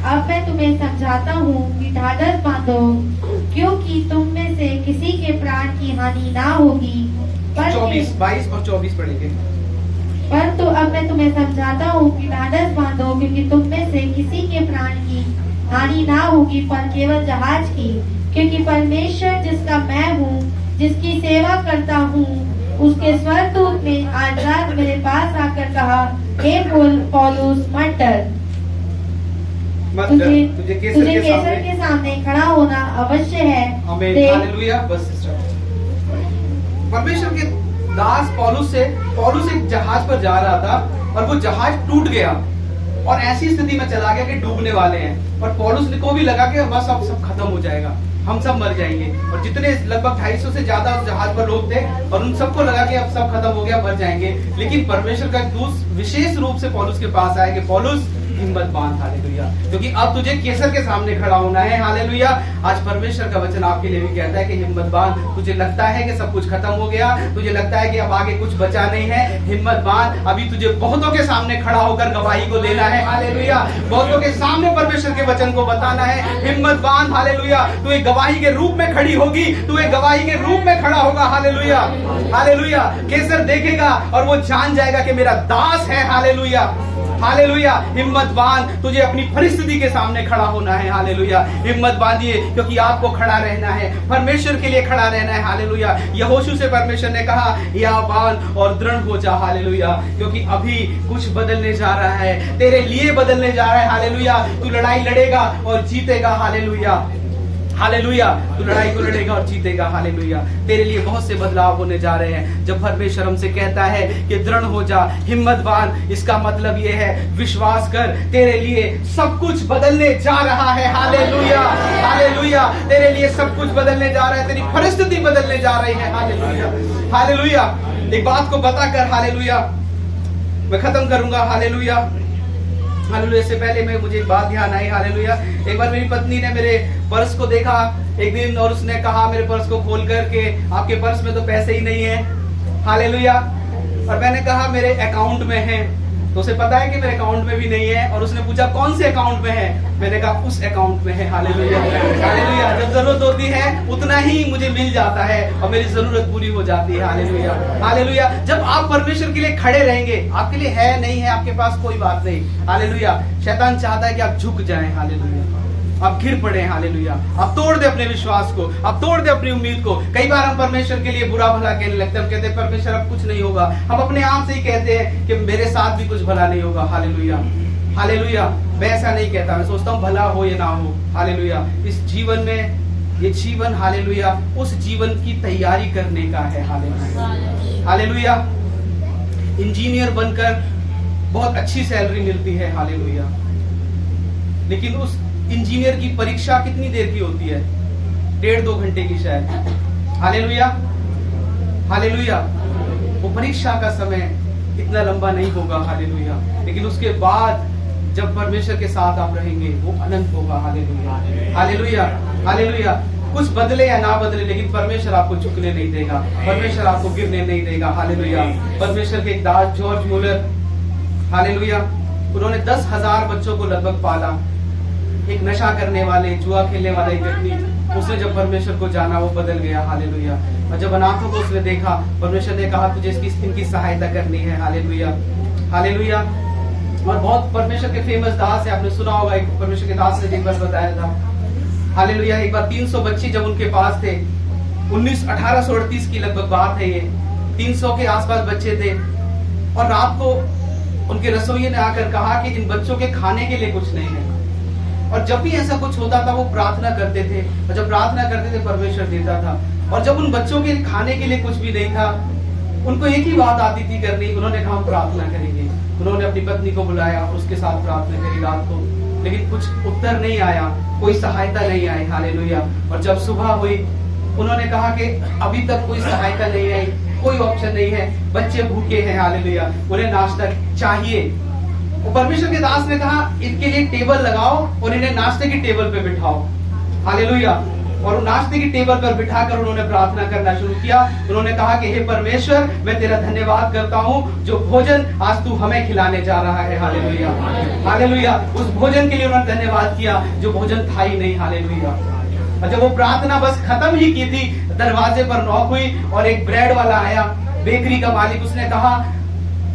अब मैं तुम्हें समझाता हूँ कि ढाढ़स बांधो, क्योंकि तुम में से किसी के प्राण की हानि ना होगी। 24, 22 और 24 पढ़ेंगे। परंतु अब मैं तुम्हें समझाता हूँ कि ढाढ़स बांधो, क्योंकि तुम में से किसी के प्राण की हानि ना होगी, पर केवल जहाज की। क्योंकि परमेश्वर जिसका मैं हूँ, जिसकी सेवा करता हूँ, उसके स्वर्गदूत ने आज रात मेरे पास आकर कहा, हे पौलुस मत डर, तुझे केसर के सामने खड़ा होना अवश्य है। हालेलुया। बस परमेश्वर के दास पौलुस एक जहाज पर जा रहा था और वो जहाज टूट गया और ऐसी स्थिति में चला गया कि डूबने वाले हैं। और पौलुस को भी लगा कि बस अब सब खत्म हो जाएगा, हम सब मर जाएंगे। और जितने लगभग 250 से ज्यादा उस जहाज पर लोग थे और उन सबको लगा कि अब सब खत्म हो गया, मर जाएंगे। लेकिन परमेश्वर का दूत विशेष रूप से पौलुस के पास आया कि पौलुस हिम्मत बांध, हालेलुया, क्योंकि अब तुझे केसर के सामने खड़ा होना है, हालेलुया। आज परमेश्वर का वचन आपके लिए भी कहता है कि हिम्मत बांध। तुझे लगता है कि सब कुछ खत्म हो गया, तुझे लगता है कि अब आगे कुछ बचा नहीं है, हिम्मत बांध। अभी तुझे बहुतों के सामने खड़ा होकर गवाही को देना है, हालेलुया। बहुतों के सामने परमेश्वर के वचन को बताना है, हिम्मत बांध, हालेलुया। तू एक गवाही के रूप में खड़ी होगी, तू एक गवाही के रूप में खड़ा होगा, हालेलुया, हालेलुया। केसर देखेगा और वो जान जाएगा कि मेरा दास है, हालेलुया, हालेलुया। हिम्मत बांध, तुझे अपनी परिस्थिति के सामने खड़ा होना है, हालेलुया। हिम्मत बांधिए, क्योंकि आपको खड़ा रहना है, परमेश्वर के लिए खड़ा रहना है, हालेलुया। यहोशू से परमेश्वर ने कहा या बांध और दृढ़ हो जा, हालेलुया, क्योंकि अभी कुछ बदलने जा रहा है, तेरे लिए बदलने जा रहा है, हालेलुया। तू लड़ाई लड़ेगा और जीतेगा, हालेलुया, हालेलुया। तू लड़ाई को लड़ेगा और जीतेगा, हालेलुया। तेरे लिए बहुत से बदलाव होने जा रहे हैं। जब परमेश्वर हमसे कहता है कि दृढ़ हो जा, हिम्मत बांध, इसका मतलब ये है विश्वास कर, तेरे लिए सब कुछ बदलने जा रहा है, हालेलुया, हालेलुया। तेरे लिए सब कुछ बदलने जा रहा है, तेरी परिस्थिति बदलने जा रही है, हालेलुया, हालेलुया। एक बात को बताकर, हालेलुया, मैं खत्म करूंगा, हालेलुया, हालेलुया। इससे पहले मैं मुझे एक बात ध्यान आई, हालेलुया। एक बार मेरी पत्नी ने मेरे पर्स को देखा एक दिन और उसने कहा मेरे पर्स को खोल करके, आपके पर्स में तो पैसे ही नहीं है, हालेलुया। और मैंने कहा मेरे अकाउंट में है, तो उसे पता है कि मेरे अकाउंट में भी नहीं है। और उसने पूछा कौन से अकाउंट में है, मैंने कहा उस अकाउंट में है, हालेलुया, हालेलुया। जब जरूरत होती है उतना ही मुझे मिल जाता है और मेरी जरूरत पूरी हो जाती है, हालेलुया, हालेलुया। जब आप परमेश्वर के लिए खड़े रहेंगे, आपके लिए है नहीं है आपके पास कोई बात नहीं, हालेलुया। शैतान चाहता है कि आप झुक जाएं, हालेलुया, आप गिर पड़े, हालेलुया। आप तोड़ दे अपने विश्वास को, आप तोड़ दे अपनी उम्मीद को। कई बार हम परमेश्वर के लिए बुरा भला कहने लगते हैं, हम कहते हैं परमेश्वर अब कुछ नहीं होगा। हम अपने आप से ही कहते हैं कि मेरे साथ भी कुछ भला नहीं होगा, हालेलुया, हालेलुया। मैं ऐसा नहीं कहता, मैं सोचता हूँ भला हो या ना हो, हालेलुया। इस जीवन में, ये जीवन, हालेलुया, उस जीवन की तैयारी करने का है, हालेलुया, हालेलुया। इंजीनियर बनकर बहुत अच्छी सैलरी मिलती है, हालेलुया, लेकिन उस इंजीनियर की परीक्षा कितनी देर की होती है? 1.5-2 घंटे की शायद, हालेलुया, हालेलुया। वो परीक्षा का समय इतना लंबा नहीं होगा, हालेलुया, लेकिन उसके बाद जब परमेश्वर के साथ आप रहेंगे वो अनंत होगा, हालेलुया, हालेलुया, हालेलुया। कुछ बदले या ना बदले, लेकिन परमेश्वर आपको झुकने नहीं देगा, परमेश्वर आपको गिरने नहीं देगा, हालेलुया। परमेश्वर के एक दास जॉर्ज मुलर, हालेलुया, उन्होंने 10,000 बच्चों को लगभग पाला। एक नशा करने वाले, जुआ खेलने वाला एक व्यक्ति, उसने जब परमेश्वर को जाना वो बदल गया, हालेलुया। और जब अनाथों को उसने देखा, परमेश्वर ने कहा तुझे इनकी सहायता करनी है, हालेलुया, हालेलुया। और बहुत परमेश्वर के फेमस दास है, आपने सुना होगा, एक परमेश्वर के दास ने एक बार बताया था, हालेलुया। एक बार 300 बच्चे जब उनके पास थे, 1838 की लगभग बात है ये, 300 के आसपास बच्चे थे। और रात को उनके रसोइये ने आकर कहा कि इन बच्चों के खाने के लिए कुछ नहीं है। और जब भी ऐसा कुछ होता था वो प्रार्थना करते थे, और जब प्रार्थना करते थे परमेश्वर देता था। और जब उन बच्चों के खाने के लिए कुछ भी नहीं था, उनको एक ही बात आती थी करनी, उन्होंने कहा हम प्रार्थना करेंगे। उन्होंने अपनी पत्नी को बुलाया और उसके साथ प्रार्थना करी रात को, लेकिन कुछ उत्तर नहीं आया, कोई सहायता नहीं आई, हालेलुया। और जब सुबह हुई, उन्होंने कहा कि अभी तक कोई सहायता नहीं आई, कोई ऑप्शन नहीं है, बच्चे भूखे हैं, हालेलुया, उन्हें नाश्ता चाहिए। परमेश्वर के दास ने कहा इनके लिए टेबल लगाओ और इन्हें नाश्ते की टेबल पे बिठाओ, हालेलुया। और नाश्ते की टेबल पर बिठाकर उन्होंने प्रार्थना करना शुरू किया। उन्होंने कहा कि हे परमेश्वर, मैं तेरा धन्यवाद करता हूँ जो भोजन आज तू हमें खिलाने जा रहा है, हालेलुया, हालेलुया। उस भोजन के लिए उन्होंने धन्यवाद किया जो भोजन था ही नहीं, हालेलुया। और जब वो प्रार्थना बस खत्म ही की थी, दरवाजे पर नॉक हुई और एक ब्रेड वाला आया, बेकरी का मालिक। उसने कहा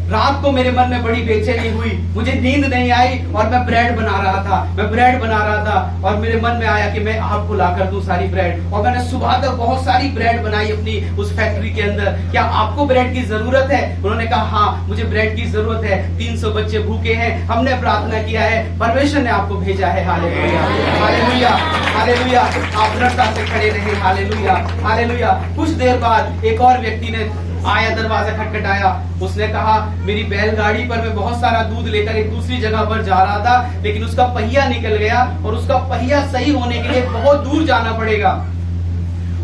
रात को मेरे मन में बड़ी बेचैनी हुई, मुझे नींद नहीं आई और मैं ब्रेड बना रहा था, मैं ब्रेड बना रहा था और मेरे मन में आया कि मैं आपको लाकर दूं सारी ब्रेड। और मैंने सुबह तक बहुत सारी ब्रेड बनाई अपनी उस फैक्ट्री के अंदर। क्या आपको ब्रेड की जरूरत है? उन्होंने कहा हाँ मुझे ब्रेड की जरूरत है, 300 बच्चे भूखे हैं, हमने प्रार्थना किया है, परमेश्वर ने आपको भेजा है, हालेलुया, हालेलुया, हालेलुया। आप दृढ़ता से खड़े रहे, हालेलुया, हालेलुया। कुछ देर बाद एक और व्यक्ति ने आया, दरवाजा खटखटाया। उसने कहा मेरी बैलगाड़ी पर मैं बहुत सारा दूध लेकर एक दूसरी जगह पर जा रहा था, लेकिन उसका पहिया निकल गया और उसका पहिया सही होने के लिए बहुत दूर जाना पड़ेगा।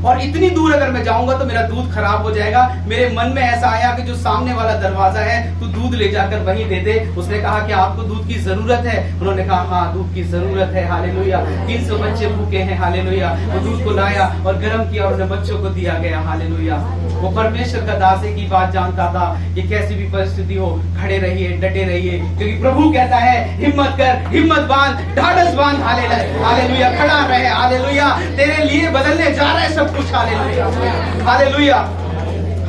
और इतनी दूर अगर मैं जाऊंगा तो मेरा दूध खराब हो जाएगा। मेरे मन में ऐसा आया कि जो सामने वाला दरवाजा है तू दूध ले जाकर वहीं दे दे। उसने कहा कि आपको दूध की जरूरत है? उन्होंने कहा हाँ दूध की जरूरत है। हालेलुया। 300 बच्चे भूखे हैं। हालेलुया। वो दूध को लाया और गर्म किया और उन्हें बच्चों को दिया गया। हालेलुया। वो परमेश्वर का दास की बात जानता था कि कैसी भी परिस्थिति हो खड़े रहिए, डटे रहिए, क्योंकि प्रभु कहता है हिम्मत कर, हिम्मत बांध, ढाढ़स बांध। हालेलुया। खड़ा रहे। हालेलुया। तेरे लिए बदलने जा रहा है सब कुछ। हालेलुया। हालेलुया।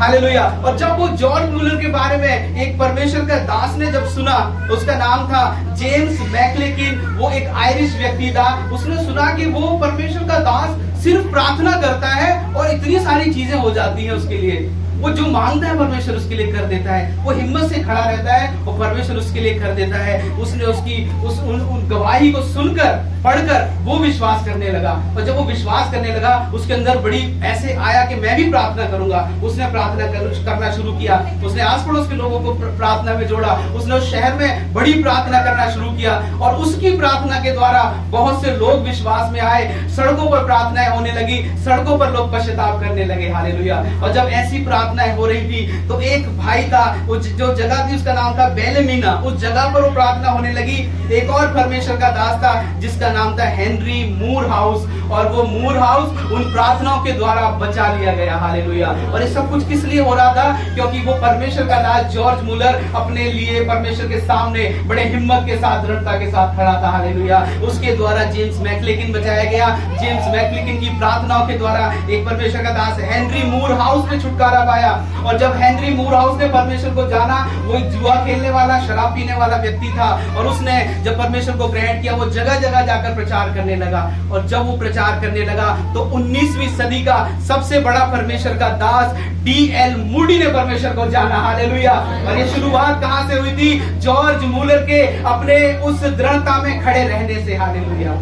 हालेलुया। और जब वो जॉर्ज मूलर के बारे में एक परमेश्वर का दास ने जब सुना, उसका नाम था जेम्स मैकलेकिन, वो एक आयरिश व्यक्ति था। उसने सुना कि वो परमेश्वर का दास सिर्फ प्रार्थना करता है और इतनी सारी चीजें हो जाती हैं उसके लिए। वो जो मांगता है परमेश्वर उसके लिए कर देता है। वो हिम्मत से खड़ा रहता है और परमेश्वर उसके लिए कर देता है। उसने उसकी उन गवाही को सुनकर, पढ़कर वो विश्वास करने लगा। और जब वो विश्वास करने लगा उसके अंदर बड़ी ऐसे आया कि मैं भी प्रार्थना करूंगा। उसने प्रार्थना करना शुरू किया। उसने आस पड़ोस के लोगों को प्रार्थना में जोड़ा। उसने उस शहर में बड़ी प्रार्थना करना शुरू किया और उसकी प्रार्थना के द्वारा बहुत से लोग विश्वास में आए। सड़कों पर प्रार्थनाएं होने लगी, सड़कों पर लोग पश्चाताप करने लगे। हालेलुया। और जब ऐसी प्रार्थनाएं हो रही थी तो एक भाई था, वो जो जगह थी उसका नाम था बेलेमिना, उस जगह पर वो प्रार्थना होने लगी। एक और परमेश्वर का दास था जिसका नाम था हेनरी मूर हाउस, और वो मूर हाउस उन प्रार्थनाओं के द्वारा बचा लिया गया। हालेलुया। और ये सब कुछ किस लिए हो रहा था? क्योंकि वो परमेश्वर का दास जॉर्ज मूलर अपने लिए परमेश्वर के सामने बड़े हिम्मत के साथ, दृढ़ता के साथ खड़ा था। हालेलुया। उसके द्वारा जेम्स मैकलेकिन बचाया गया। जेम्स मैकलेकिन की प्रार्थनाओं के द्वारा एक परमेश्वर का दास हेनरी मूर हाउस में छुटकारा पाया। और जब हेनरी मूर हाउस ने परमेश्वर को जाना, वो एक जुआ खेलने वाला, शराब पीने वाला व्यक्ति था, और उसने जब परमेश्वर को ग्रहण किया वो जगह जगह जाकर प्रचार करने लगा। और जब वो प्रचार करने लगा तो 19वीं सदी का सबसे बड़ा परमेश्वर का दास D.L. मूडी ने परमेश्वर को जाना। हालेलुया। और ये शुरुआत कहां से हुई थी? जॉर्ज मूलर के अपने उस दृढ़ता में खड़े रहने से। हालेलुया।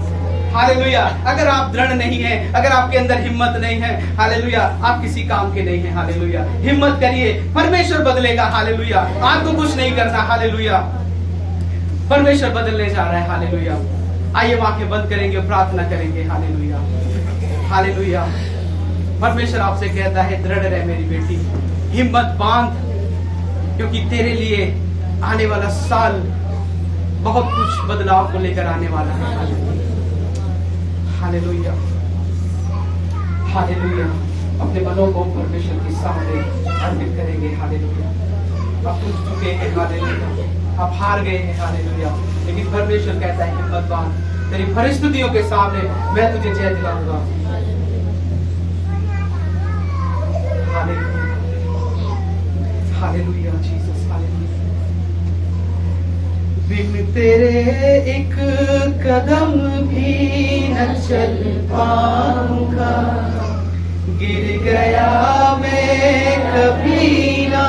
हालेलुया। अगर आप दृढ़ नहीं हैं, अगर आपके अंदर हिम्मत नहीं है, हालेलुया, आप किसी काम के नहीं हैं। हालेलुया। हिम्मत करिए, परमेश्वर बदलेगा। हालेलुया। आपको कुछ नहीं करना। हालेलुया। परमेश्वर बदलने जा रहा है। हालेलुया। आइए आंखें बंद करेंगे, प्रार्थना करेंगे। हालेलुया। हालेलुया। परमेश्वर आपसे कहता है दृढ़ रह मेरी बेटी, हिम्मत बांध, क्योंकि तेरे लिए आने वाला साल बहुत कुछ बदलाव को लेकर आने वाला है। हालेलुया। हालेलुया। अपने मनों को परमेश्वर के सामने अर्पित करेंगे। हालेलुया। आप टूट चुके हैं। हालेलुया। आप हार गए हैं। हालेलुया। लेकिन परमेश्वर कहता है हिम्मत बांध, तेरी परिस्थितियों के सामने मैं तुझे जय दिलाऊंगा। हालेलुया। हालेलुया। जीसस। हालेलुया। बिन तेरे एक कदम भी न चल पाऊंगा, गिर गया मैं कभी ना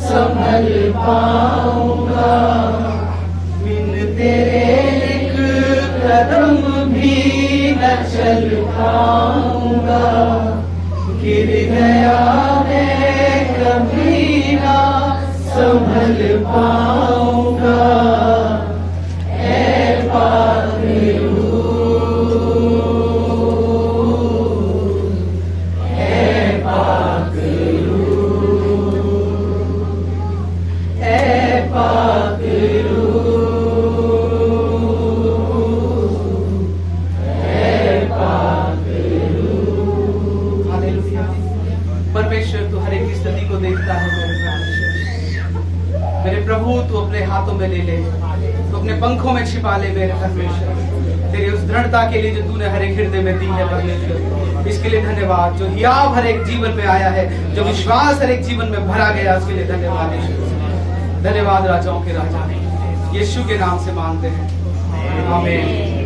संभल पाऊंगा। बिन तेरे एक कदम भी न चल पाऊंगा, गिर गया मैं कभी ना संभल पाऊंगा। परमेश्वर तू हर एक स्थिति को देखता है। मेरे प्रभु तू अपने हाथों में ले ले, तू अपने पंखों में छिपा ले मेरे परमेश्वर। तेरी उस दृढ़ता के लिए जो तूने हर एक हृदय में दी है परमेश्वर, इसके लिए धन्यवाद। जो हियाव हर एक जीवन में आया है, जो विश्वास हर एक जीवन में भरा गया, उसके लिए धन्यवाद ईश्वर। धन्यवाद राजाओं के राजा, यीशु के नाम से मांगते हैं। आमीन।